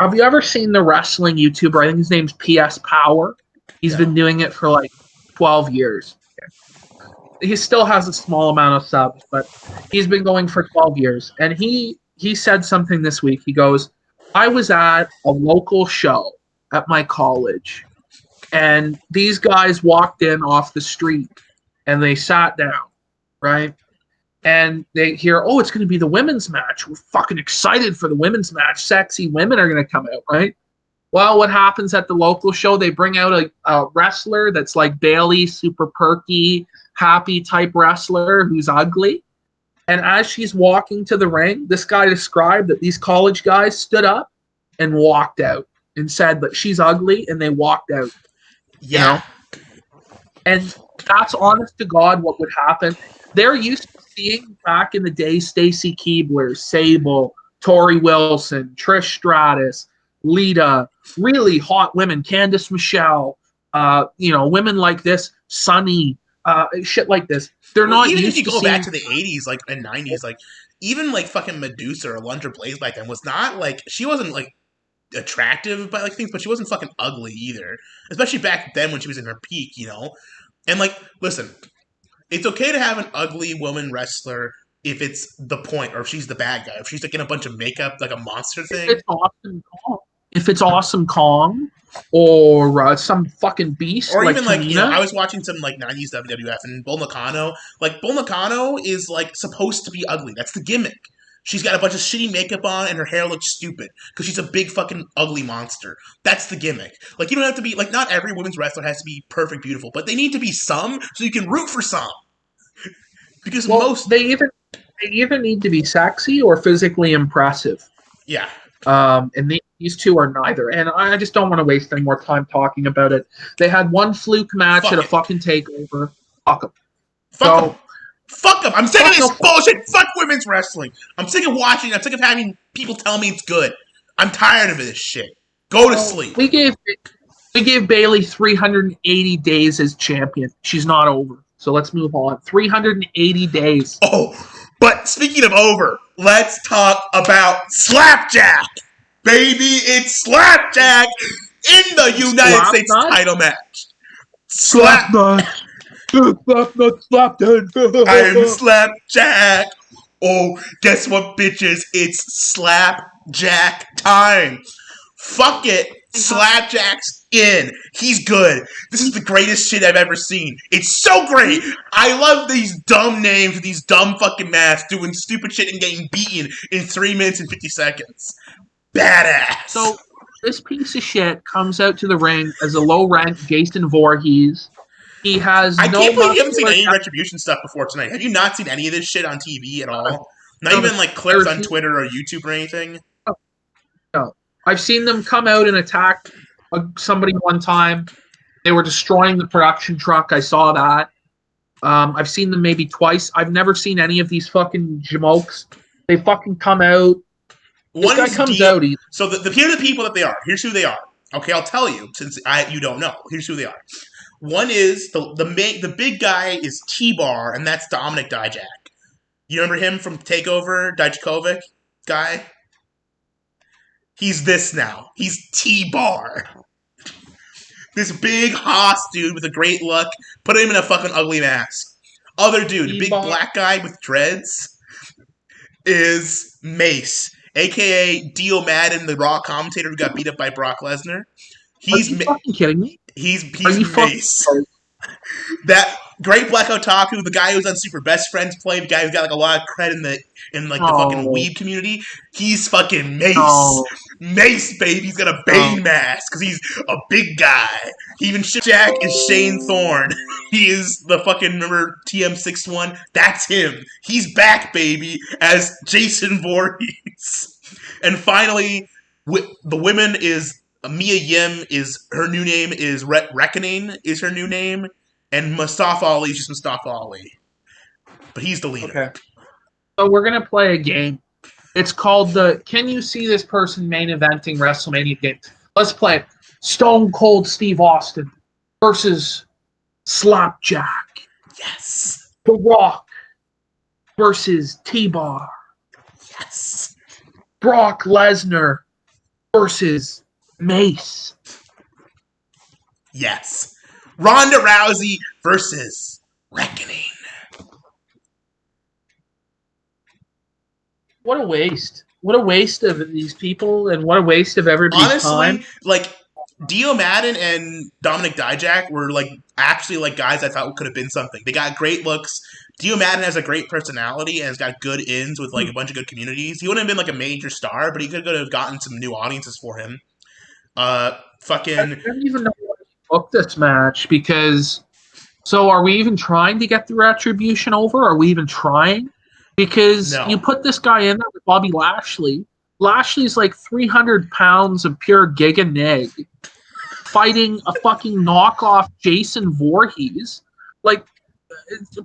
Have you ever seen the wrestling YouTuber? I think his name's PS Power. He's been doing it for 12 years. He still has a small amount of subs, but he's been going for 12 years. And he said something this week. He goes, I was at a local show at my college. And these guys walked in off the street and they sat down, right? And they hear, oh, it's going to be the women's match. We're fucking excited for the women's match. Sexy women are going to come out, right? Well, what happens at the local show? They bring out a wrestler that's like Bailey, super perky, happy type wrestler who's ugly. And as she's walking to the ring, this guy described that these college guys stood up and walked out. and said that she's ugly, and they walked out. Yeah. You know? And that's honest to God what would happen. They're used to seeing back in the day Stacy Keibler, Sable, Tori Wilson, Trish Stratus, Lita, really hot women, Candice Michelle, women like this, Sunny, shit like this. They're not even used if you to go back to seeing... the 80s, like, and 90s, like, even, like, fucking Medusa or Alundra Blaze back then was not, like, she wasn't, like, attractive by, like, things, but she wasn't fucking ugly either. Especially back then when she was in her peak, you know? And, like, listen, it's okay to have an ugly woman wrestler if it's the point, or if she's the bad guy. If she's, like, in a bunch of makeup, like a monster thing. If it's Awesome Kong, or some fucking beast, or like even Tamina. I was watching some like 90s WWF, and Bull Nakano is like supposed to be ugly. That's the gimmick. She's got a bunch of shitty makeup on, and her hair looks stupid because she's a big fucking ugly monster. That's the gimmick. Like, you don't have to be like, not every women's wrestler has to be perfect, beautiful, but they need to be some so you can root for some. Because they either need to be sexy or physically impressive. Yeah. And these two are neither. And I just don't want to waste any more time talking about it. They had one fluke match at a fucking takeover. Fuck them. Fuck them. I'm sick of this bullshit. Fuck women's wrestling. I'm sick of watching. I'm sick of having people tell me it's good. I'm tired of this shit. Go to sleep. We gave Bayley 380 days as champion. She's not over. So let's move on. 380 days. Oh, but speaking of over, let's talk about Slapjack. Baby, it's Slapjack in the United States title match. Slapnut. I'm Slapjack. Oh, guess what, bitches? It's Slapjack time. Fuck it. Slapjack's in. He's good. This is the greatest shit I've ever seen. It's so great. I love these dumb names, these dumb fucking masks, doing stupid shit and getting beaten in 3 minutes and 50 seconds. Badass. So, this piece of shit comes out to the ring as a low-ranked Jason Voorhees. He has I can't believe you haven't seen any Retribution stuff before tonight. Have you not seen any of this shit on TV at all? Not even like clips on Twitter or YouTube or anything? No. I've seen them come out and attack somebody one time. They were destroying the production truck. I saw that. I've seen them maybe twice. I've never seen any of these fucking jamokes. They fucking come out. This guy comes out. So here are the people that they are. Here's who they are. Okay, I'll tell you since you don't know. Here's who they are. One is the big guy is T-Bar, and that's Dominic Dijak. You remember him from TakeOver, Dijakovic guy? He's this now. He's T-Bar. This big hoss dude with a great look. Put him in a fucking ugly mask. Other dude, a big black guy with dreads, is Mace, a.k.a. Dio Madden, the Raw commentator who got beat up by Brock Lesnar. Are you fucking kidding me? He's Mace. That great black otaku, the guy who's on Super Best Friends play, the guy who's got like a lot of cred in the fucking weeb community. He's fucking Mace. No. Mace, baby. He's got a Bane mask because he's a big guy. Even Jack is Shane Thorne. He is the fucking, remember TM61? That's him. He's back, baby, as Jason Voorhees. And finally, the women is Mia Yim is her new name, is Reckoning is her new name, and Mustafa Ali is just Mustafa Ali. But he's the leader. Okay. So we're going to play a game. It's called the Can You See This Person Main Eventing WrestleMania game. Let's play it. Stone Cold Steve Austin versus Slapjack. Yes. The Rock versus T-Bar. Yes. Brock Lesnar versus Mace. Yes. Ronda Rousey versus Reckoning. What a waste. What a waste of these people, and what a waste of everybody's time. Honestly, like, Dio Madden and Dominic Dijak were, like, actually, like, guys I thought could have been something. They got great looks. Dio Madden has a great personality and has got good ins with, like, a bunch of good communities. He wouldn't have been, like, a major star, but he could have gotten some new audiences for him. I don't even know what to book this match, because... So are we even trying to get the Retribution over? Are we even trying? Because you put this guy in there with Bobby Lashley, Lashley's like 300 pounds of pure giga nig fighting a fucking knockoff Jason Voorhees. Like,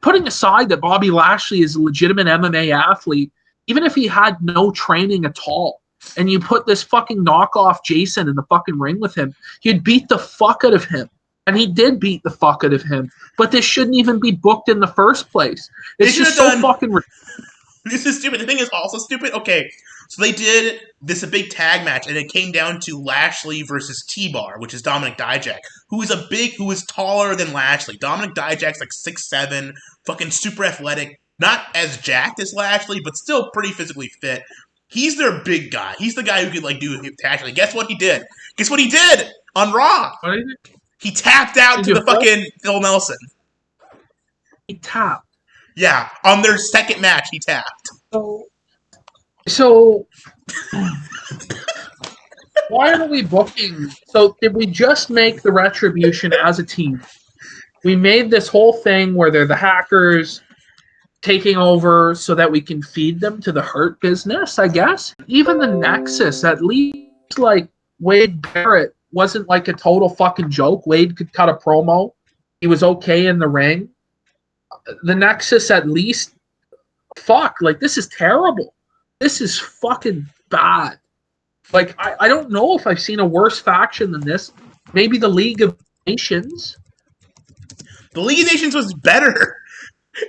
putting aside that Bobby Lashley is a legitimate MMA athlete, even if he had no training at all, and you put this fucking knockoff Jason in the fucking ring with him, he'd beat the fuck out of him. And he did beat the fuck out of him. But this shouldn't even be booked in the first place. It's just so fucking This is stupid. The thing is also stupid. Okay, so they did a big tag match, and it came down to Lashley versus T-Bar, which is Dominic Dijak, who is taller than Lashley. Dominic Dijak's like 6'7", fucking super athletic, not as jacked as Lashley, but still pretty physically fit. He's their big guy. He's the guy who could like do Lashley. Guess what he did? Guess what he did on Raw? He tapped out to the fucking Phil Nelson. He tapped. Yeah, on their second match, he tapped. So why are we booking? So did we just make the Retribution as a team? We made this whole thing where they're the hackers taking over so that we can feed them to the Hurt Business, I guess. Even the Nexus, at least like Wade Barrett wasn't like a total fucking joke. Wade could cut a promo. He was okay in the ring. The Nexus, at least, fuck, like, this is terrible. This is fucking bad. Like, I don't know if I've seen a worse faction than this. Maybe the League of Nations. The League of Nations was better.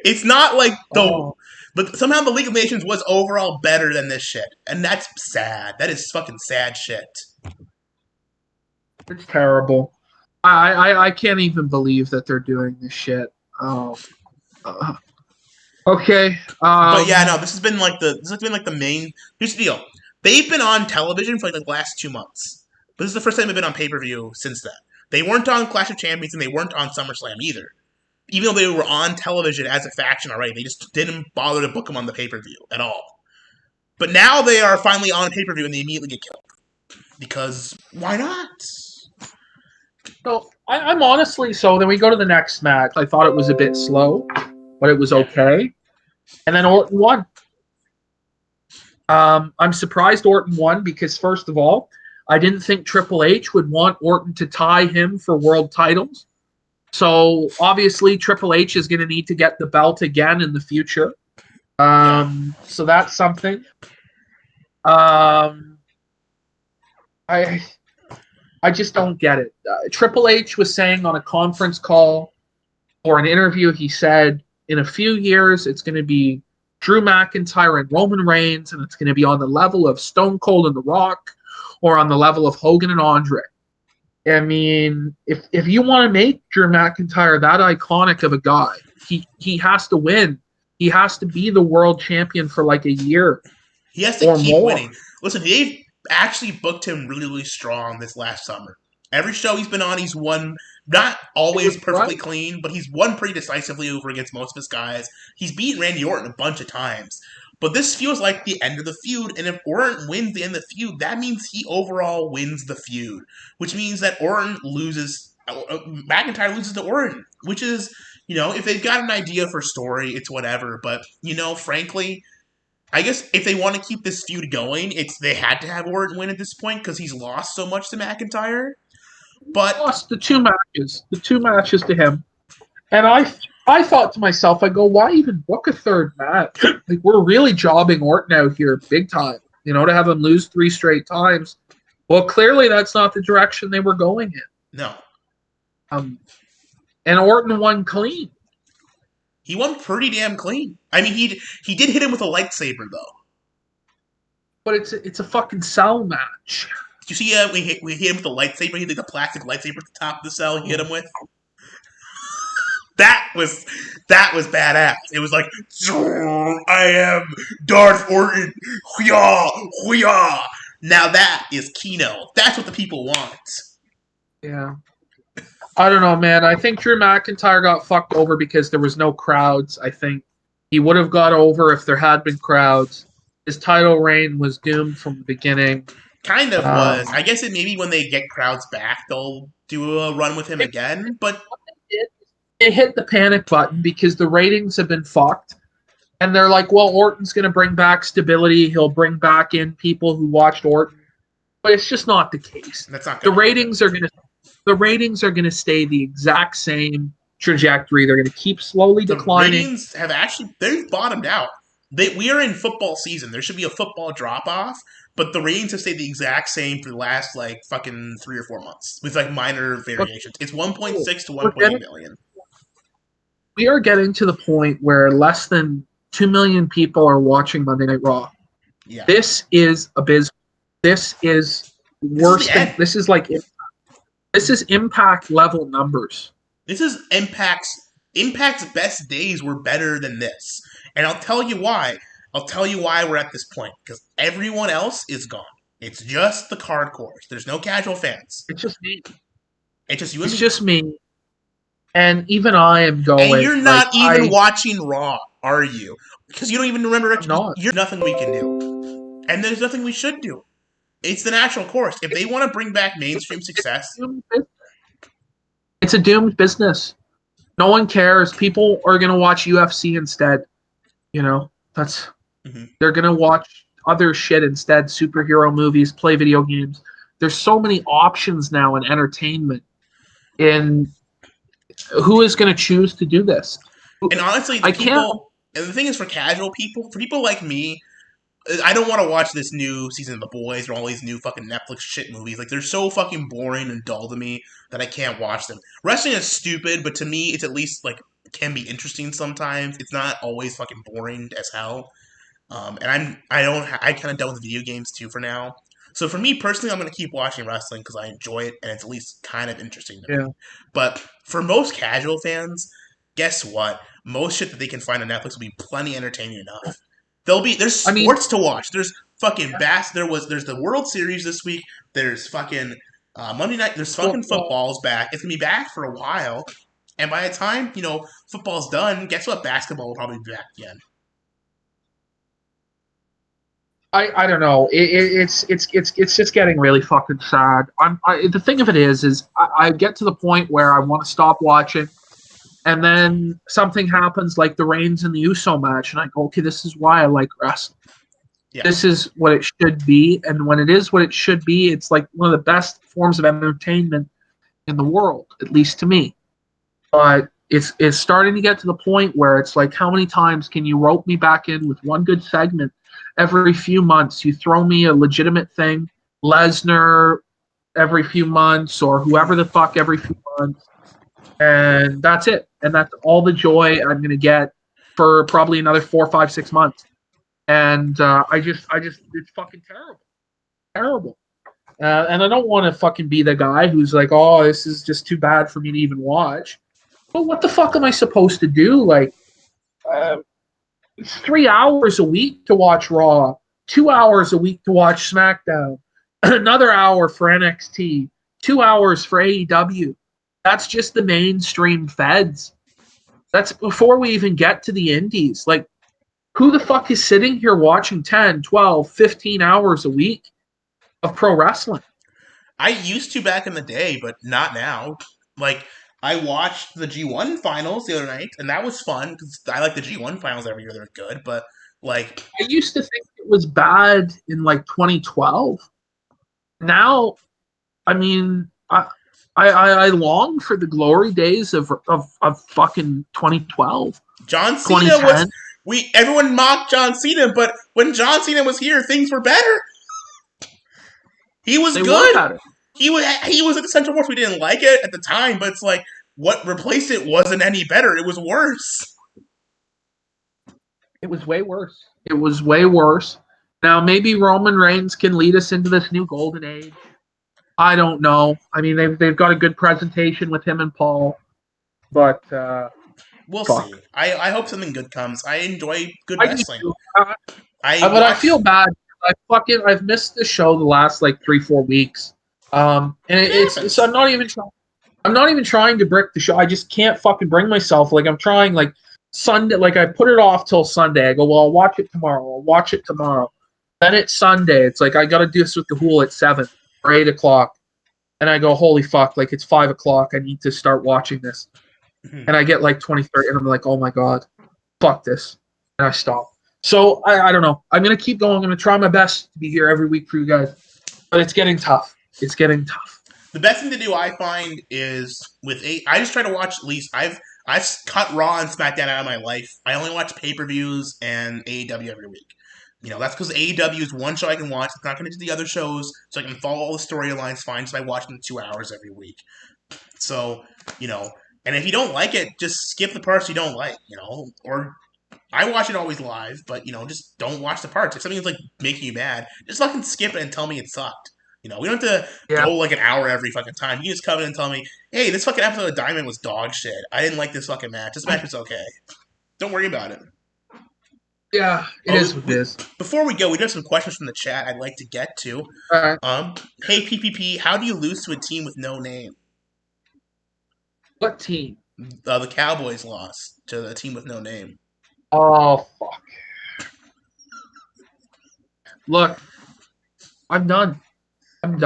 It's not like but somehow the League of Nations was overall better than this shit. And that's sad. That is fucking sad shit. It's terrible. I can't even believe that they're doing this shit. Okay. But yeah, no, this has been like the main. Here's the deal. They've been on television for like the last 2 months. But this is the first time they've been on pay-per-view since then. They weren't on Clash of Champions and they weren't on SummerSlam either. Even though they were on television as a faction already, they just didn't bother to book them on the pay-per-view at all. But now they are finally on pay-per-view and they immediately get killed. Because why not? So I'm honestly, so then we go to the next match. I thought it was a bit slow, but it was okay. And then Orton won. I'm surprised Orton won because, first of all, I didn't think Triple H would want Orton to tie him for world titles. So obviously Triple H is going to need to get the belt again in the future. So that's something. I just don't get it. Triple H was saying on a conference call or an interview, he said, in a few years, it's going to be Drew McIntyre and Roman Reigns, and it's going to be on the level of Stone Cold and The Rock, or on the level of Hogan and Andre. I mean, if you want to make Drew McIntyre that iconic of a guy, he has to win. He has to be the world champion for like a year. He has to keep winning. Listen, they've actually booked him really, really strong this last summer. Every show he's been on, he's won. Not always perfectly clean, but he's won pretty decisively over against most of his guys. He's beaten Randy Orton a bunch of times. But this feels like the end of the feud, and if Orton wins the end of the feud, that means he overall wins the feud, which means that McIntyre loses to Orton, which is, if they've got an idea for story, it's whatever. But, frankly, I guess if they want to keep this feud going, they had to have Orton win at this point because he's lost so much to McIntyre. But he lost the two matches to him, and I thought to myself, I go, why even book a third match? Like, we're really jobbing Orton out here big time, to have him lose 3 straight times. Well, clearly that's not the direction they were going in. No. And Orton won clean. He won pretty damn clean. I mean, he did hit him with a lightsaber, though. But it's a fucking cell match. Did you see we hit him with a lightsaber? He had the plastic lightsaber at the top of the cell he hit him with? That was badass. It was like, I am Darth Orton. Hoo-yah. Now that is Kino. That's what the people want. Yeah. I don't know, man. I think Drew McIntyre got fucked over because there was no crowds. I think he would have got over if there had been crowds. His title reign was doomed from the beginning. Kind of was. I guess maybe when they get crowds back, they'll do a run with him again. But it hit the panic button because the ratings have been fucked. And they're like, well, Orton's going to bring back stability. He'll bring back in people who watched Orton. But it's just not the case. That's not the ratings are going to stay the exact same trajectory. They're going to keep slowly declining. The ratings have they've bottomed out. We are in football season. There should be a football drop off, but the ratings have stayed the exact same for the last like fucking 3 or 4 months with like minor variations. It's 1.6 to 1.8 million. We are getting to the point where less than 2 million people are watching Monday Night Raw. Yeah. This is abysmal. This is worse than this is like this is Impact level numbers. This is Impact's best days were better than this. And I'll tell you why. I'll tell you why we're at this point. Because everyone else is gone. It's just the hardcores. There's no casual fans. It's just me. It's just you and me. It's just me. And even I am going. And you're not even watching Raw, are you? Because you don't even remember it. You're nothing we can do. And there's nothing we should do. It's the natural course. If they want to bring back mainstream success. It's a doomed business. No one cares. People are going to watch UFC instead. You know, they're going to watch other shit instead. Superhero movies, play video games. There's so many options now in entertainment. And who is going to choose to do this? And honestly, and the thing is for casual people, for people like me, I don't want to watch this new season of The Boys or all these new fucking Netflix shit movies. Like, they're so fucking boring and dull to me that I can't watch them. Wrestling is stupid, but to me, it's at least, like, can be interesting sometimes. It's not always fucking boring as hell. And I kind of done with video games, too, for now. So for me, personally, I'm going to keep watching wrestling because I enjoy it, and it's at least kind of interesting to me. But for most casual fans, guess what? Most shit that they can find on Netflix will be plenty entertaining enough. There's sports to watch. There's fucking there's the World Series this week. There's fucking Monday night. There's fucking football's back. It's gonna be back for a while. And by the time football's done, guess what? Basketball will probably be back again. I don't know. It's just getting really fucking sad. The thing of it is I get to the point where I want to stop watching. And then something happens like the Reigns and the Uso match, and I go, okay, this is why I like wrestling. Yeah. This is what it should be, and when it is what it should be, it's like one of the best forms of entertainment in the world, at least to me. But it's starting to get to the point where it's like, how many times can you rope me back in with one good segment every few months? You throw me a legitimate thing, Lesnar every few months, or whoever the fuck every few months. And that's it. And that's all the joy I'm going to get for probably another 4, 5, 6 months. And I just, it's fucking terrible. Terrible. And I don't want to fucking be the guy who's like, oh, this is just too bad for me to even watch. But what the fuck am I supposed to do? Like, it's 3 hours a week to watch Raw, 2 hours a week to watch SmackDown, another hour for NXT, 2 hours for AEW. That's just the mainstream feds. That's before we even get to the indies. Like, who the fuck is sitting here watching 10, 12, 15 hours a week of pro wrestling? I used to back in the day, but not now. Like, I watched the G1 finals the other night, and that was fun because I like the G1 finals every year. They're good, but like... I used to think it was bad in like 2012. Now, I mean... I long for the glory days of fucking 2012. John Cena was everyone mocked John Cena, but when John Cena was here, things were better. He was good. He was at the Central Force. We didn't like it at the time, but it's like what replaced it wasn't any better. It was worse. It was way worse. It was way worse. Now maybe Roman Reigns can lead us into this new golden age. I don't know. I mean, they've got a good presentation with him and Paul, but we'll see. I hope something good comes. I enjoy good wrestling. But I feel bad. I've missed the show the last like 3-4 weeks. And so I'm not even trying to brick the show. I just can't fucking bring myself. Like I'm trying like Sunday. Like I put it off till Sunday. I go, well, I'll watch it tomorrow. Then it's Sunday. It's like I got to do this with GAHOOLE at 7. Or 8 o'clock, and I go, holy fuck, like it's 5 o'clock, I need to start watching this. And I get like 20, 30, and I'm like, oh my god, fuck this. and I stopped. So I don't know. I'm going to keep going. I'm going to try my best to be here every week for you guys. But it's getting tough. It's getting tough. The best thing to do, I find, is I just try to watch at least. I've cut Raw and SmackDown out of my life. I only watch pay-per-views and AEW every week. That's because AEW is one show I can watch. It's not going to do the other shows, so I can follow all the storylines fine. So I watch them 2 hours every week. So, and if you don't like it, just skip the parts you don't like, or I watch it always live, but, just don't watch the parts. If something's, making you mad, just fucking skip it and tell me it sucked. We don't have to go, an hour every fucking time. You just come in and tell me, hey, this fucking episode of Diamond was dog shit. I didn't like this fucking match. This match was okay. Don't worry about it. Yeah, it is what it is. Before we go, we do have some questions from the chat I'd like to get to. All right. Hey, PPP, how do you lose to a team with no name? What team? The Cowboys lost to a team with no name. Oh, fuck. Look, I'm done. I'm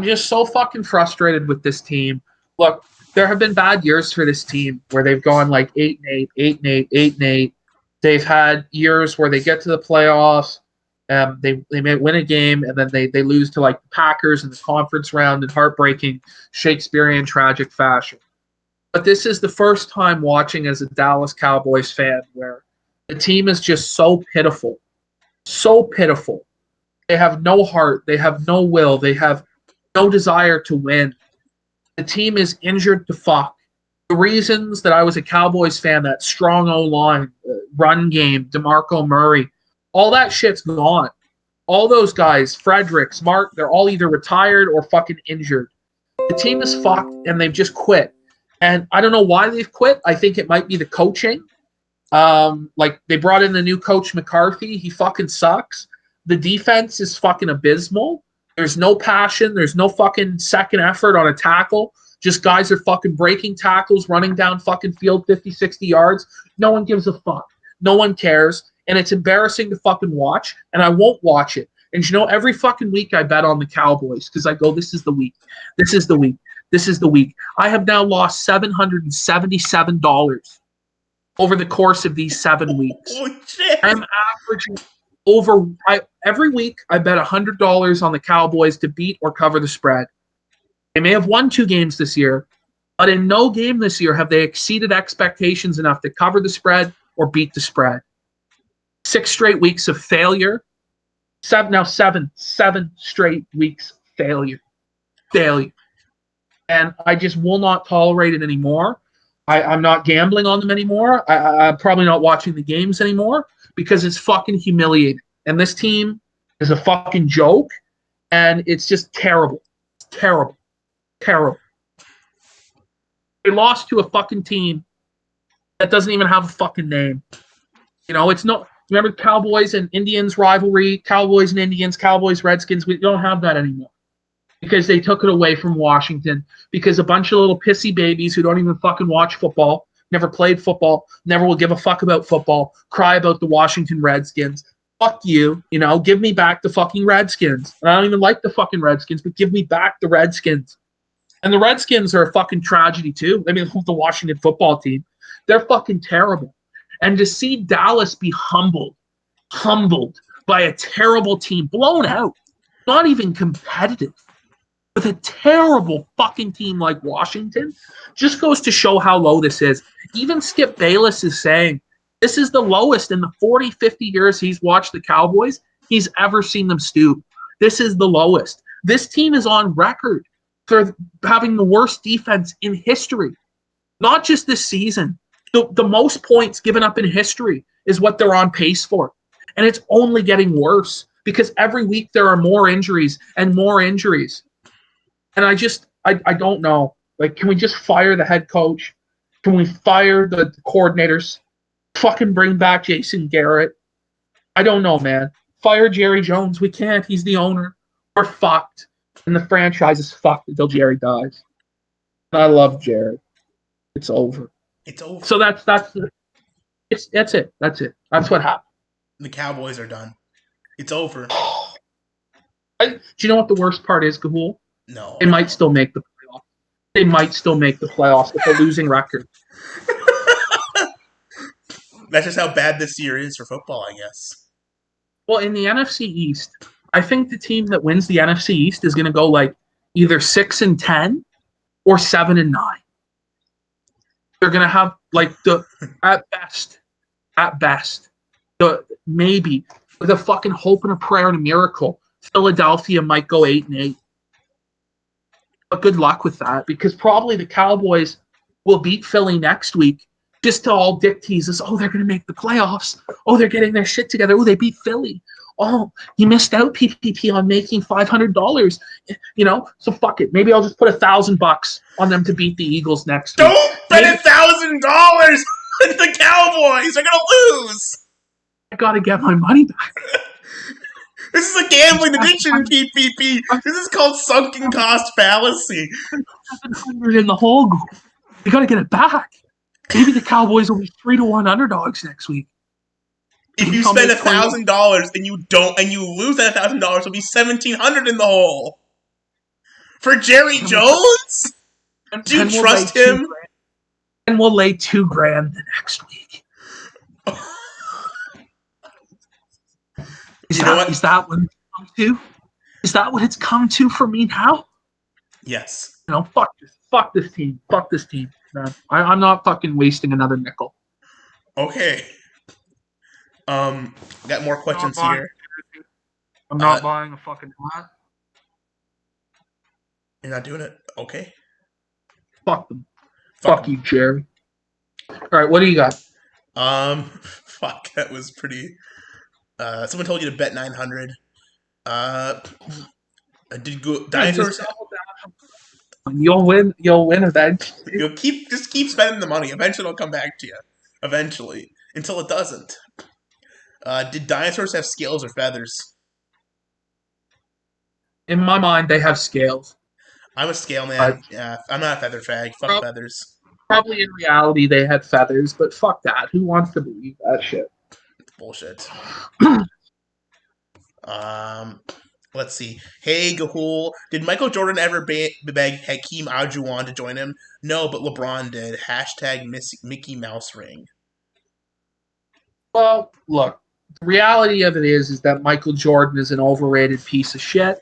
just so fucking frustrated with this team. Look, there have been bad years for this team where they've gone 8-8, 8-8, 8-8. They've had years where they get to the playoffs, they may win a game, and then they lose to the Packers in the conference round in heartbreaking Shakespearean tragic fashion. But this is the first time watching as a Dallas Cowboys fan where the team is just so pitiful. So pitiful. They have no heart. They have no will. They have no desire to win. The team is injured to fuck. The reasons that I was a Cowboys fan, that strong O-line, run game, DeMarco Murray, all that shit's gone. All those guys, Fredericks, Mark, they're all either retired or fucking injured. The team is fucked, and they've just quit. And I don't know why they've quit. I think it might be the coaching. They brought in the new coach, McCarthy. He fucking sucks. The defense is fucking abysmal. There's no passion. There's no fucking second effort on a tackle. Just guys are fucking breaking tackles, running down fucking field 50, 60 yards. No one gives a fuck. No one cares. And it's embarrassing to fucking watch. And I won't watch it. And every fucking week I bet on the Cowboys because I go, this is the week. This is the week. This is the week. I have now lost $777 over the course of these 7 weeks. Oh, shit. I'm averaging every week I bet $100 on the Cowboys to beat or cover the spread. They may have won 2 games this year, but in no game this year have they exceeded expectations enough to cover the spread or beat the spread. 6 straight weeks of failure. 7 straight weeks failure. And I just will not tolerate it anymore. I'm not gambling on them anymore. I'm probably not watching the games anymore because it's fucking humiliating. And this team is a fucking joke, and it's just terrible. It's terrible. Terrible. They lost to a fucking team that doesn't even have a fucking name. It's not. Remember Cowboys and Indians rivalry, Cowboys and Indians, Cowboys, Redskins? We don't have that anymore. Because they took it away from Washington, because a bunch of little pissy babies who don't even fucking watch football, never played football, never will give a fuck about football, cry about the Washington Redskins. Fuck you, give me back the fucking Redskins. And I don't even like the fucking Redskins, but give me back the Redskins. And the Redskins are a fucking tragedy too. I mean, the Washington football team, they're fucking terrible. And to see Dallas be humbled by a terrible team, blown out, not even competitive, with a terrible fucking team like Washington, just goes to show how low this is. Even Skip Bayless is saying this is the lowest in the 40, 50 years he's watched the Cowboys he's ever seen them stoop. This is the lowest. This team is on record for having the worst defense in history. Not just this season. The most points given up in history is what they're on pace for. And it's only getting worse because every week there are more injuries and more injuries. And I don't know. Can we just fire the head coach? Can we fire the coordinators? Fucking bring back Jason Garrett? I don't know, man. Fire Jerry Jones. We can't. He's the owner. We're fucked. And the franchise is fucked until Jerry dies. And I love Jared. It's over. It's over. So that's it. That's it. That's what happened. The Cowboys are done. It's over. Do you know what the worst part is, Gahool? No. They might still make the playoffs. They might still make the playoffs with a losing record. That's just how bad this year is for football, I guess. Well, in the NFC East, I think the team that wins the NFC East is going to go like either 6-10 or 7-9. They're going to have like at best, maybe with a fucking hope and a prayer and a miracle, Philadelphia might go 8-8. But good luck with that, because probably the Cowboys will beat Philly next week just to all dick teases. Oh, they're going to make the playoffs. Oh, they're getting their shit together. Oh, they beat Philly. Oh, you missed out, PPP, on making $500. So fuck it. Maybe I'll just put $1,000 on them to beat the Eagles next week. Don't bet $1,000 on the Cowboys. They're gonna lose. I gotta get my money back. This is a gambling addiction, PPP. This is called sunken cost fallacy. 700 in the hole. You gotta get it back. Maybe the Cowboys will be 3-1 underdogs next week. If you spend $1,000 and you lose that $1,000, it'll be $1,700 in the hole. For Jerry Jones? Do you trust him? And we'll lay $2,000 the next week. Is that what it's come to? Is that what it's come to for me now? Yes. Fuck this team. Fuck this team, man. I'm not fucking wasting another nickel. Okay. Got more questions here. I'm not buying a fucking hat. You're not doing it? Okay. Fuck them. Fuck you, Jerry. All right, what do you got? Fuck, that was pretty... someone told you to bet 900. Did go dinosaurs? You'll win eventually. You'll keep spending the money. Eventually it'll come back to you. Eventually. Until it doesn't. Did dinosaurs have scales or feathers? In my mind, they have scales. I'm a scale man. Yeah, I'm not a feather fag. Fuck feathers. Probably in reality they had feathers, but fuck that. Who wants to believe that shit? Bullshit. Let's see. Hey, GAHOOLE. Did Michael Jordan ever beg Hakeem Olajuwon to join him? No, but LeBron did. Hashtag Mickey Mouse ring. Well, look. The reality of it is that Michael Jordan is an overrated piece of shit.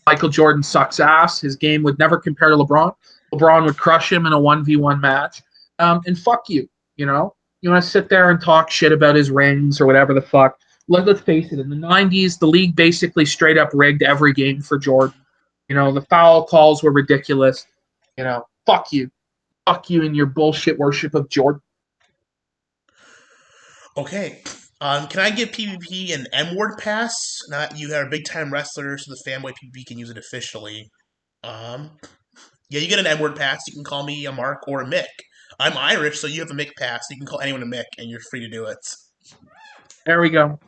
Michael Jordan sucks ass. His game would never compare to LeBron. LeBron would crush him in a 1v1 match. And fuck you, You want to sit there and talk shit about his rings or whatever the fuck. Let's face it, in the 90s, the league basically straight up rigged every game for Jordan. The foul calls were ridiculous. Fuck you. Fuck you and your bullshit worship of Jordan. Okay. Can I give PPP an M-word pass? Not you are a big-time wrestler, so the fanboy PPP can use it officially. Yeah, you get an M-word pass. You can call me a Mark or a Mick. I'm Irish, so you have a Mick pass. You can call anyone a Mick, and you're free to do it. There we go.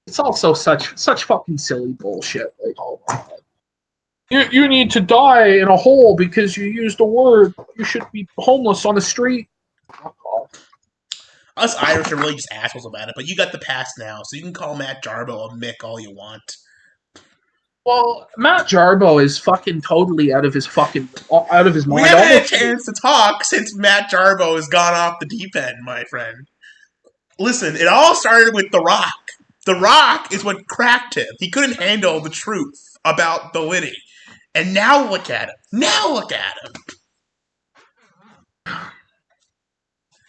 It's also such fucking silly bullshit. Like, oh my God. You need to die in a hole because you used a word. You should be homeless on the street. Us Irish are really just assholes about it, but you got the pass now, so you can call Matt Jarbo a Mick all you want. Well, Matt Jarbo is fucking totally out of his mind. We haven't had a chance to talk since Matt Jarbo has gone off the deep end, my friend. Listen, it all started with The Rock. The Rock is what cracked him. He couldn't handle the truth about the Liddy. And now look at him.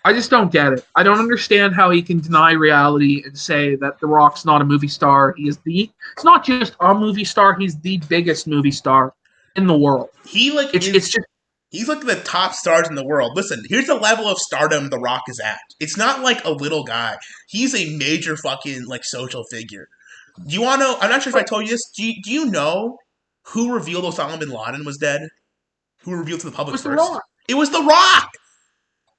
I just don't get it. I don't understand how he can deny reality and say that The Rock's not a movie star. It's not just a movie star, he's the biggest movie star in the world. He's like the top stars in the world. Listen, here's the level of stardom The Rock is at. It's not like a little guy. He's a major fucking social figure. Do you want to know? I'm not sure if I told you this. Do you know who revealed Osama bin Laden was dead? Who revealed to the public first? It was The Rock.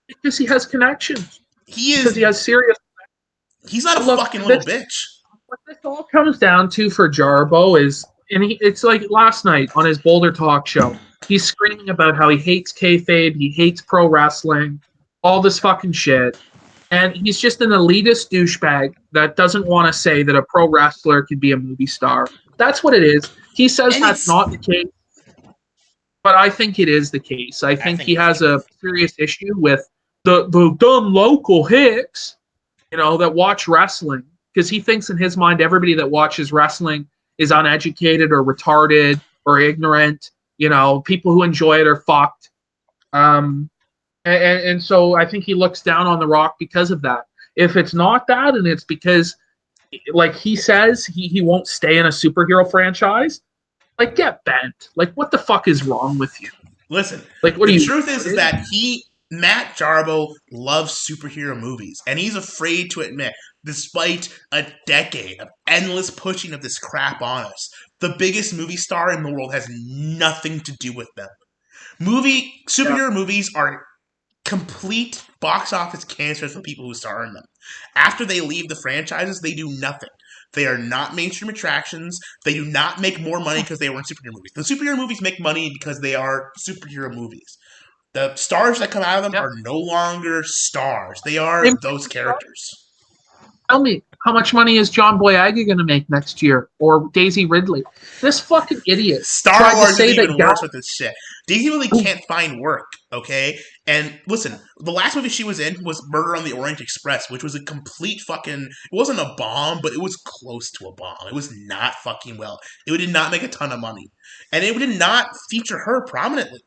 Because he has connections. Because he has serious connections. He's not a fucking little bitch. What this all comes down to for Jarbo is, it's like last night on his Boulder Talk show, he's screaming about how he hates kayfabe, he hates pro wrestling, all this fucking shit. And he's just an elitist douchebag that doesn't want to say that a pro wrestler could be a movie star. That's what it is. He says that's not the case. But I think it is the case. I think he has a serious issue with the dumb local hicks that watch wrestling, because he thinks in his mind everybody that watches wrestling is uneducated or retarded or ignorant. People who enjoy it are fucked. And so I think he looks down on The Rock because of that. If it's not that, and it's because, like he says, he won't stay in a superhero franchise, like, get bent. Like, what the fuck is wrong with you? Listen, like, the truth is that Matt Jarbo loves superhero movies, and he's afraid to admit, despite a decade of endless pushing of this crap on us, the biggest movie star in the world has nothing to do with them. Superhero movies are complete box office cancers for people who star in them. After they leave the franchises, they do nothing. They are not mainstream attractions. They do not make more money because they were in superhero movies. The superhero movies make money because they are superhero movies. The stars that come out of them are no longer stars. They are those characters. Tell me, how much money is John Boyega going to make next year? Or Daisy Ridley? This fucking idiot. Star Wars is even worse with this shit. Daisy Ridley can't find work, okay? And listen, the last movie she was in was Murder on the Orient Express, which was a complete fucking... It wasn't a bomb, but it was close to a bomb. It was not fucking well. It did not make a ton of money. And it did not feature her prominently.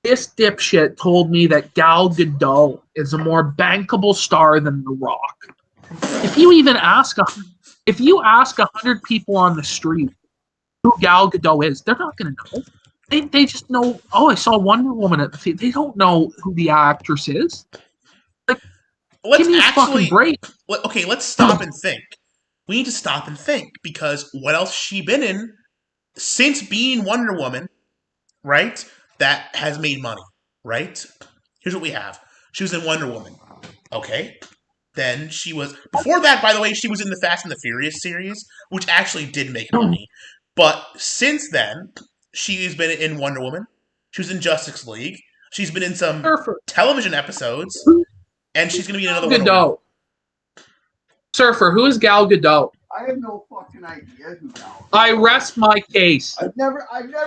This dipshit told me that Gal Gadot is a more bankable star than The Rock. If you ask 100 people on the street who Gal Gadot is, they're not going to know. They just know, I saw Wonder Woman at the theater. They don't know who the actress is. Like, give me a fucking break. Okay, let's stop and think. We need to stop and think, because what else has she been in since being Wonder Woman, right? That has made money, right? Here's what we have. She was in Wonder Woman, okay? Then she was... Before that, by the way, she was in the Fast and the Furious series, which actually did make money. But since then, she's been in Wonder Woman. She was in Justice League. She's been in some television episodes. And she's going to be in another Wonder Woman. Surfer, who is Gal Gadot? I have no fucking idea who Gal Gadot is. I rest my case. I've never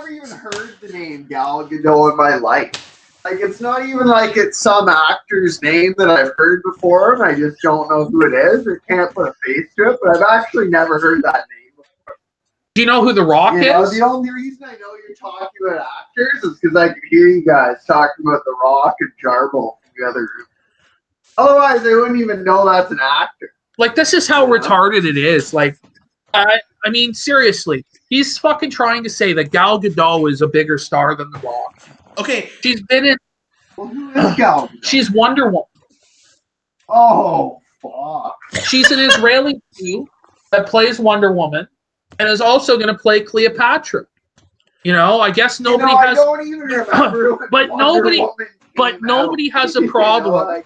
even heard the name Gal Gadot in my life. Like, it's not even like it's some actor's name that I've heard before, and I just don't know who it is. I can't put a face to it, but I've actually never heard that name before. Do you know who The Rock is? The only reason I know you're talking about actors is because I could hear you guys talking about The Rock and Jarbo from the other room. Otherwise, I wouldn't even know that's an actor. Like, this is how retarded it is. Like, I mean, seriously. He's fucking trying to say that Gal Gadot is a bigger star than The Rock. Okay. She's been in... Well, who is Gal Gadot? She's Wonder Woman. Oh, fuck. She's an Israeli Jew that plays Wonder Woman and is also going to play Cleopatra. I guess nobody has... I don't even remember but nobody has a problem.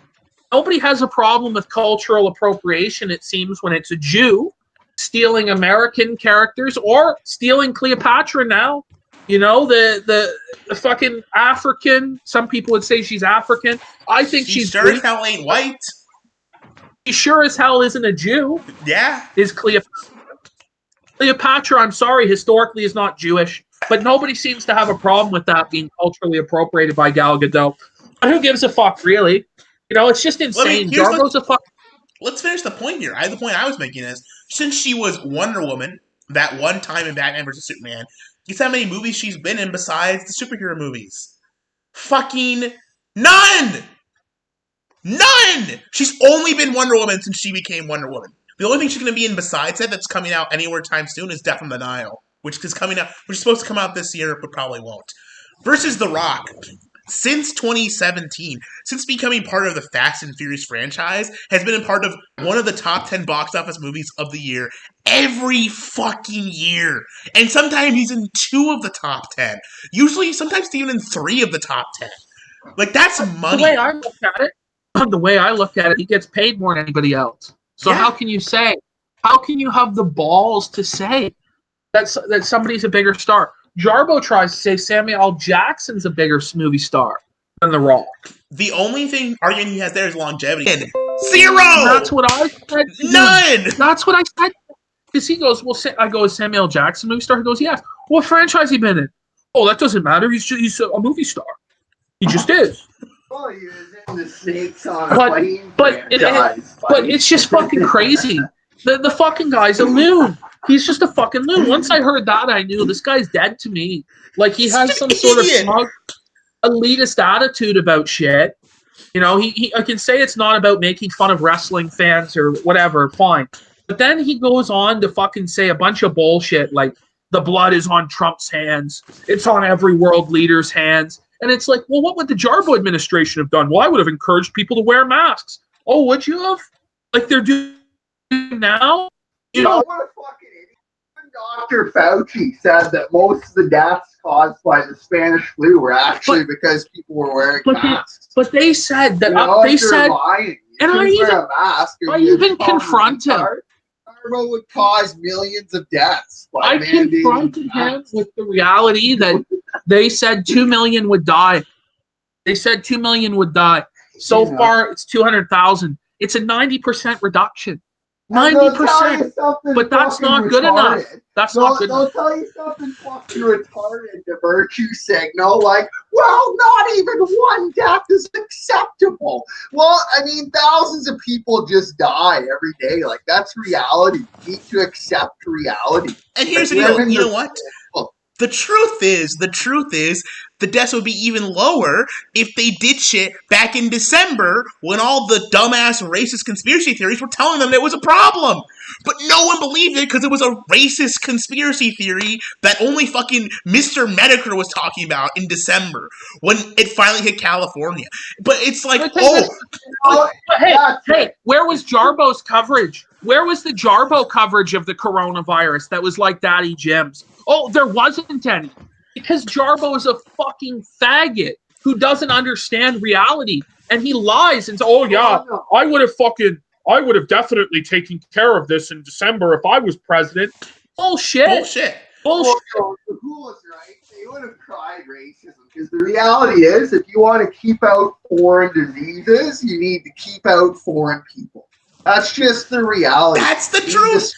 Nobody has a problem with cultural appropriation, it seems, when it's a Jew stealing American characters or stealing Cleopatra now. The fucking African. Some people would say she's African. I think she's sure as hell ain't white. She sure as hell isn't a Jew. Yeah. Is Cleopatra. Cleopatra, I'm sorry, historically is not Jewish. But nobody seems to have a problem with that being culturally appropriated by Gal Gadot. But who gives a fuck, really? It's just insane. Jarbo's a fuck. Let's finish the point here. The point I was making is, since she was Wonder Woman that one time in Batman vs. Superman, guess how many movies she's been in besides the superhero movies? Fucking none! None! She's only been Wonder Woman since she became Wonder Woman. The only thing she's going to be in besides that that's coming out anywhere time soon is Death from the Nile, which is supposed to come out this year, but probably won't. Versus The Rock. Since 2017, since becoming part of the Fast and Furious franchise, has been a part of one of the top 10 box office movies of the year every fucking year. And sometimes he's in 2 of the top 10. Usually, sometimes even in 3 of the top 10. Like, that's money. The way I look at it, he gets paid more than anybody else. So how can you have the balls to say that somebody's a bigger star? Jarbo tries to say Samuel L. Jackson's a bigger movie star than The Rock. The only argument he has there is longevity. 0! That's what I said. None! That's what I said. Because he goes, I go, is Samuel L. Jackson a movie star? He goes, yes. What franchise he been in? Oh, that doesn't matter. He's a movie star. He just is. Oh, he was in the Snakes on a Plane franchise. But it's just fucking crazy. The fucking guy's a loon. He's just a fucking loon. Once I heard that, I knew this guy's dead to me. Like, he has some sort of smug, elitist attitude about shit. You know, I can say it's not about making fun of wrestling fans or whatever, fine. But then he goes on to fucking say a bunch of bullshit like, the blood is on Trump's hands. It's on every world leader's hands. And it's like, well, what would the Jarbo administration have done? Well, I would have encouraged people to wear masks. Oh, would you have? Like they're doing now? You know what a fucking idiot. Dr. Fauci said that most of the deaths caused by the Spanish flu were actually because people were wearing masks. But they said that they said, lying. And I even confront him. Jarbo would cause millions of deaths. I confronted him with the reality that they said 2 million would die. They said 2 million would die. So far, it's 200,000. It's a 90% reduction. 90%. But that's not good enough. That's not good enough. They'll tell you something fucking retarded to virtue signal, like, well, not even one death is acceptable. Well, I mean, thousands of people just die every day. Like, that's reality. You need to accept reality. And here's the deal. You know what? The truth is, the deaths would be even lower if they did shit back in December when all the dumbass racist conspiracy theories were telling them there was a problem. But no one believed it because it was a racist conspiracy theory that only fucking Mr. Medicare was talking about in December when it finally hit California. But it's like, hey, where was Jarbo's coverage? Where was the Jarbo coverage of the coronavirus that was like Daddy Jim's? Oh, there wasn't any. Because Jarbo is a fucking faggot who doesn't understand reality. And he lies and says, oh, yeah, I would have definitely taken care of this in December if I was president. Bullshit. Well, the Ghoul is right. They would have tried racism. Because the reality is, if you want to keep out foreign diseases, you need to keep out foreign people. That's just the reality. That's the truth.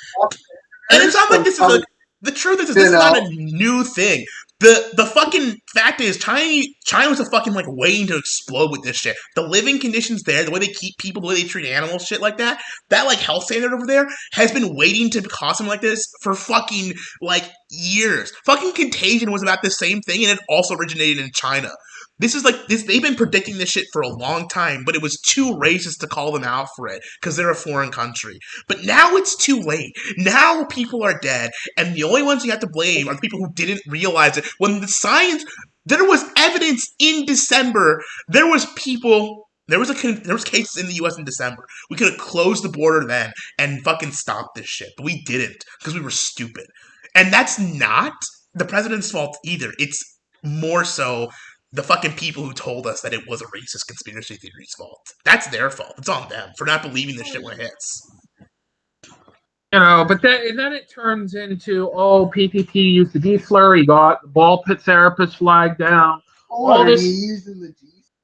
And it's not like this is the truth is this is not a new thing. The fucking fact is China was a fucking like waiting to explode with this shit. The living conditions there, the way they keep people, the way they treat animals, shit like that like health standard over there has been waiting to cause something like this for fucking like years. Fucking Contagion was about the same thing and it also originated in China. This is like this. They've been predicting this shit for a long time, but it was too racist to call them out for it because they're a foreign country. But now it's too late. Now people are dead, and the only ones you have to blame are the people who didn't realize it. When the science, there was evidence in December. There was people. There was cases in the U.S. in December. We could have closed the border then and fucking stopped this shit, but we didn't because we were stupid. And that's not the president's fault either. It's more so the fucking people who told us that it was a racist conspiracy theory's fault. That's their fault. It's on them for not believing this shit when it hits. You know, but then it turns into, oh, PPP used the D-slur, he got the ball pit therapist flag down. All this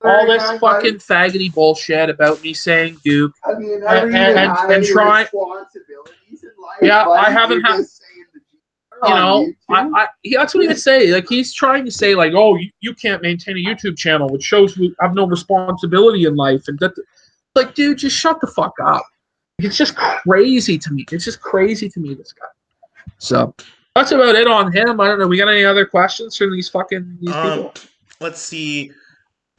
fucking faggoty bullshit about me saying Duke. I mean, and trying. Yeah, I haven't had. You know, that's what he would say. Like, he's trying to say, like, oh, you can't maintain a YouTube channel, which shows you have no responsibility in life. And that, like, dude, just shut the fuck up. It's just crazy to me. This guy. So, that's about it on him. I don't know. We got any other questions from these people? Let's see.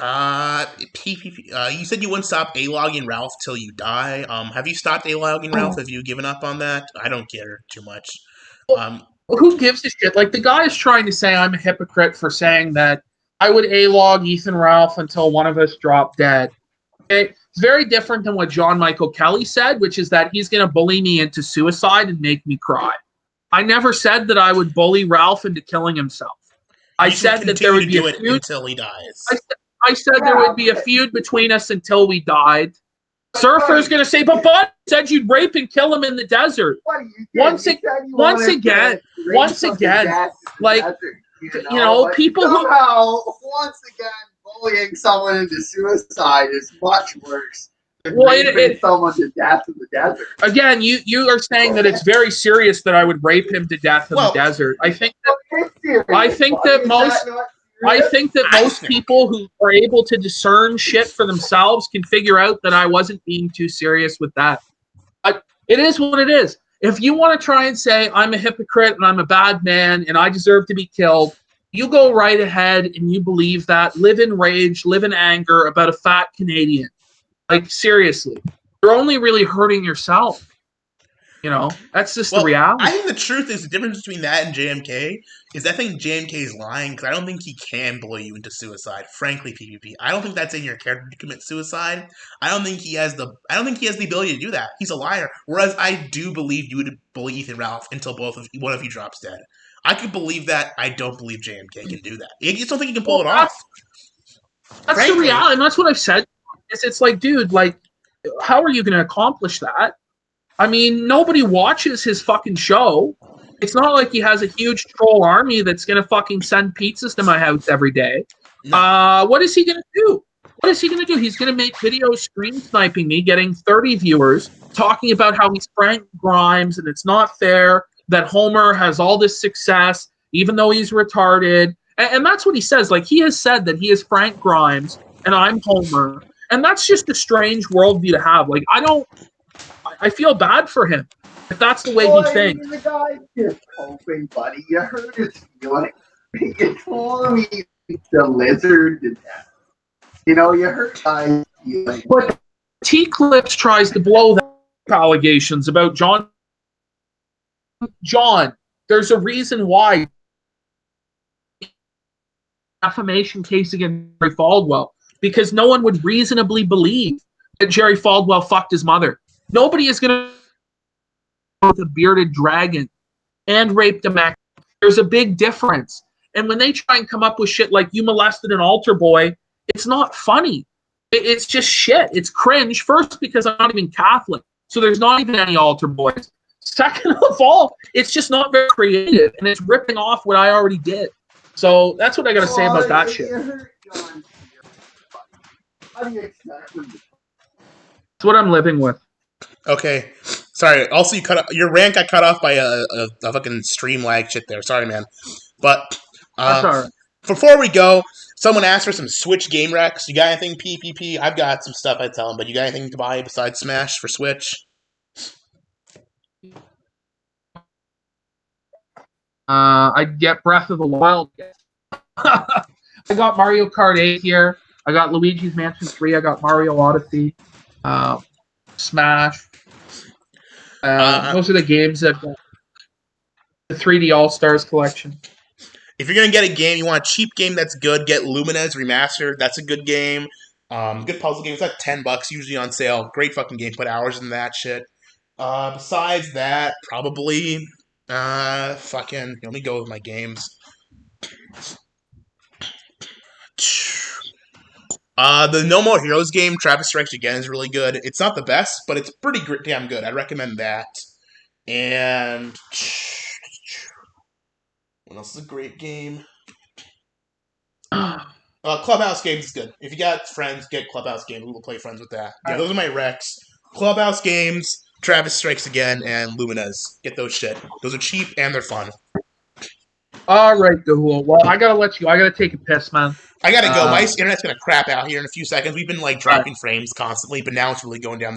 PPP. You said you wouldn't stop A-logging Ralph till you die. Have you stopped A-logging Ralph? Have you given up on that? I don't care too much. Who gives a shit? Like, the guy is trying to say I'm a hypocrite for saying that I would A-log Ethan Ralph until one of us dropped dead. Okay? It's very different than what John Michael Kelly said, which is that he's going to bully me into suicide and make me cry. I never said that I would bully Ralph into killing himself. I said that there would be a feud until he dies. I said there would be a feud between us until we died. Surfer's going to say, but Bud said you'd rape and kill him in the desert. Once again, like, you know, people who... Once again, bullying someone into suicide is much worse than raping someone to death in the desert. Again, you are saying that it's very serious that I would rape him to death in the desert. I think that most... I think that most people who are able to discern shit for themselves can figure out that I wasn't being too serious with that. But it is what it is. If you want to try and say I'm a hypocrite and I'm a bad man and I deserve to be killed, you go right ahead and you believe that. Live in rage, live in anger about a fat Canadian. Like, seriously. You're only really hurting yourself. You know, that's just the reality. I think the truth is the difference between that and JMK is I think JMK is lying because I don't think he can bully you into suicide. Frankly, PPP, I don't think that's in your character to commit suicide. I don't think he has the ability to do that. He's a liar. Whereas I do believe you would bully Ethan Ralph until one of you drops dead. I could believe that. I don't believe JMK can do that. I just don't think he can pull it off. That's frankly the reality, and that's what I've said. It's like, dude, like, how are you going to accomplish that? I mean, nobody watches his fucking show. It's not like he has a huge troll army that's going to fucking send pizzas to my house every day. No. What is he going to do? What is he going to do? He's going to make videos stream sniping me, getting 30 viewers, talking about how he's Frank Grimes and it's not fair that Homer has all this success, even though he's retarded. And that's what he says. Like, he has said that he is Frank Grimes and I'm Homer. And that's just a strange worldview to have. Like, I feel bad for him if that's the way he thinks. The guy's just coping, buddy. You hurt his feelings. You told him he eats the lizard to death. You know, you hurt guys' feelings. But T-Clips tries to blow the allegations about John. John, there's a reason why defamation case against Jerry Falwell, because no one would reasonably believe that Jerry Falwell fucked his mother. Nobody is going to with a bearded dragon and raped a man. There's a big difference. And when they try and come up with shit like you molested an altar boy, it's not funny. It's just shit. It's cringe. First, because I'm not even Catholic. So there's not even any altar boys. Second of all, it's just not very creative. And it's ripping off what I already did. So that's what I got to say about that shit. That's what I'm living with. Okay, sorry. Also, your rant got cut off by a fucking stream lag shit there. Sorry, man. But before we go, someone asked for some Switch game recs. You got anything PPP? I've got some stuff I tell them, but you got anything to buy besides Smash for Switch? I get Breath of the Wild. I got Mario Kart 8 here. I got Luigi's Mansion 3. I got Mario Odyssey. Smash. Those are the games that the 3D All-Stars collection. If you're going to get a game, you want a cheap game that's good, get Lumines Remastered. That's a good game. Good puzzle game. It's like $10 usually on sale. Great fucking game. Put hours in that shit. Besides that, probably let me go with my games. The No More Heroes game, Travis Strikes Again, is really good. It's not the best, but it's pretty damn good. I'd recommend that. And what else is a great game? Clubhouse Games is good. If you got friends, get Clubhouse Games. We will play friends with that. Yeah, those are my recs. Clubhouse Games, Travis Strikes Again, and Lumines. Get those shit. Those are cheap and they're fun. All right, Gahoole. Well, I gotta let you. I gotta take a piss, man. I gotta go. My internet's gonna crap out here in a few seconds. We've been dropping frames constantly, but now it's really going down.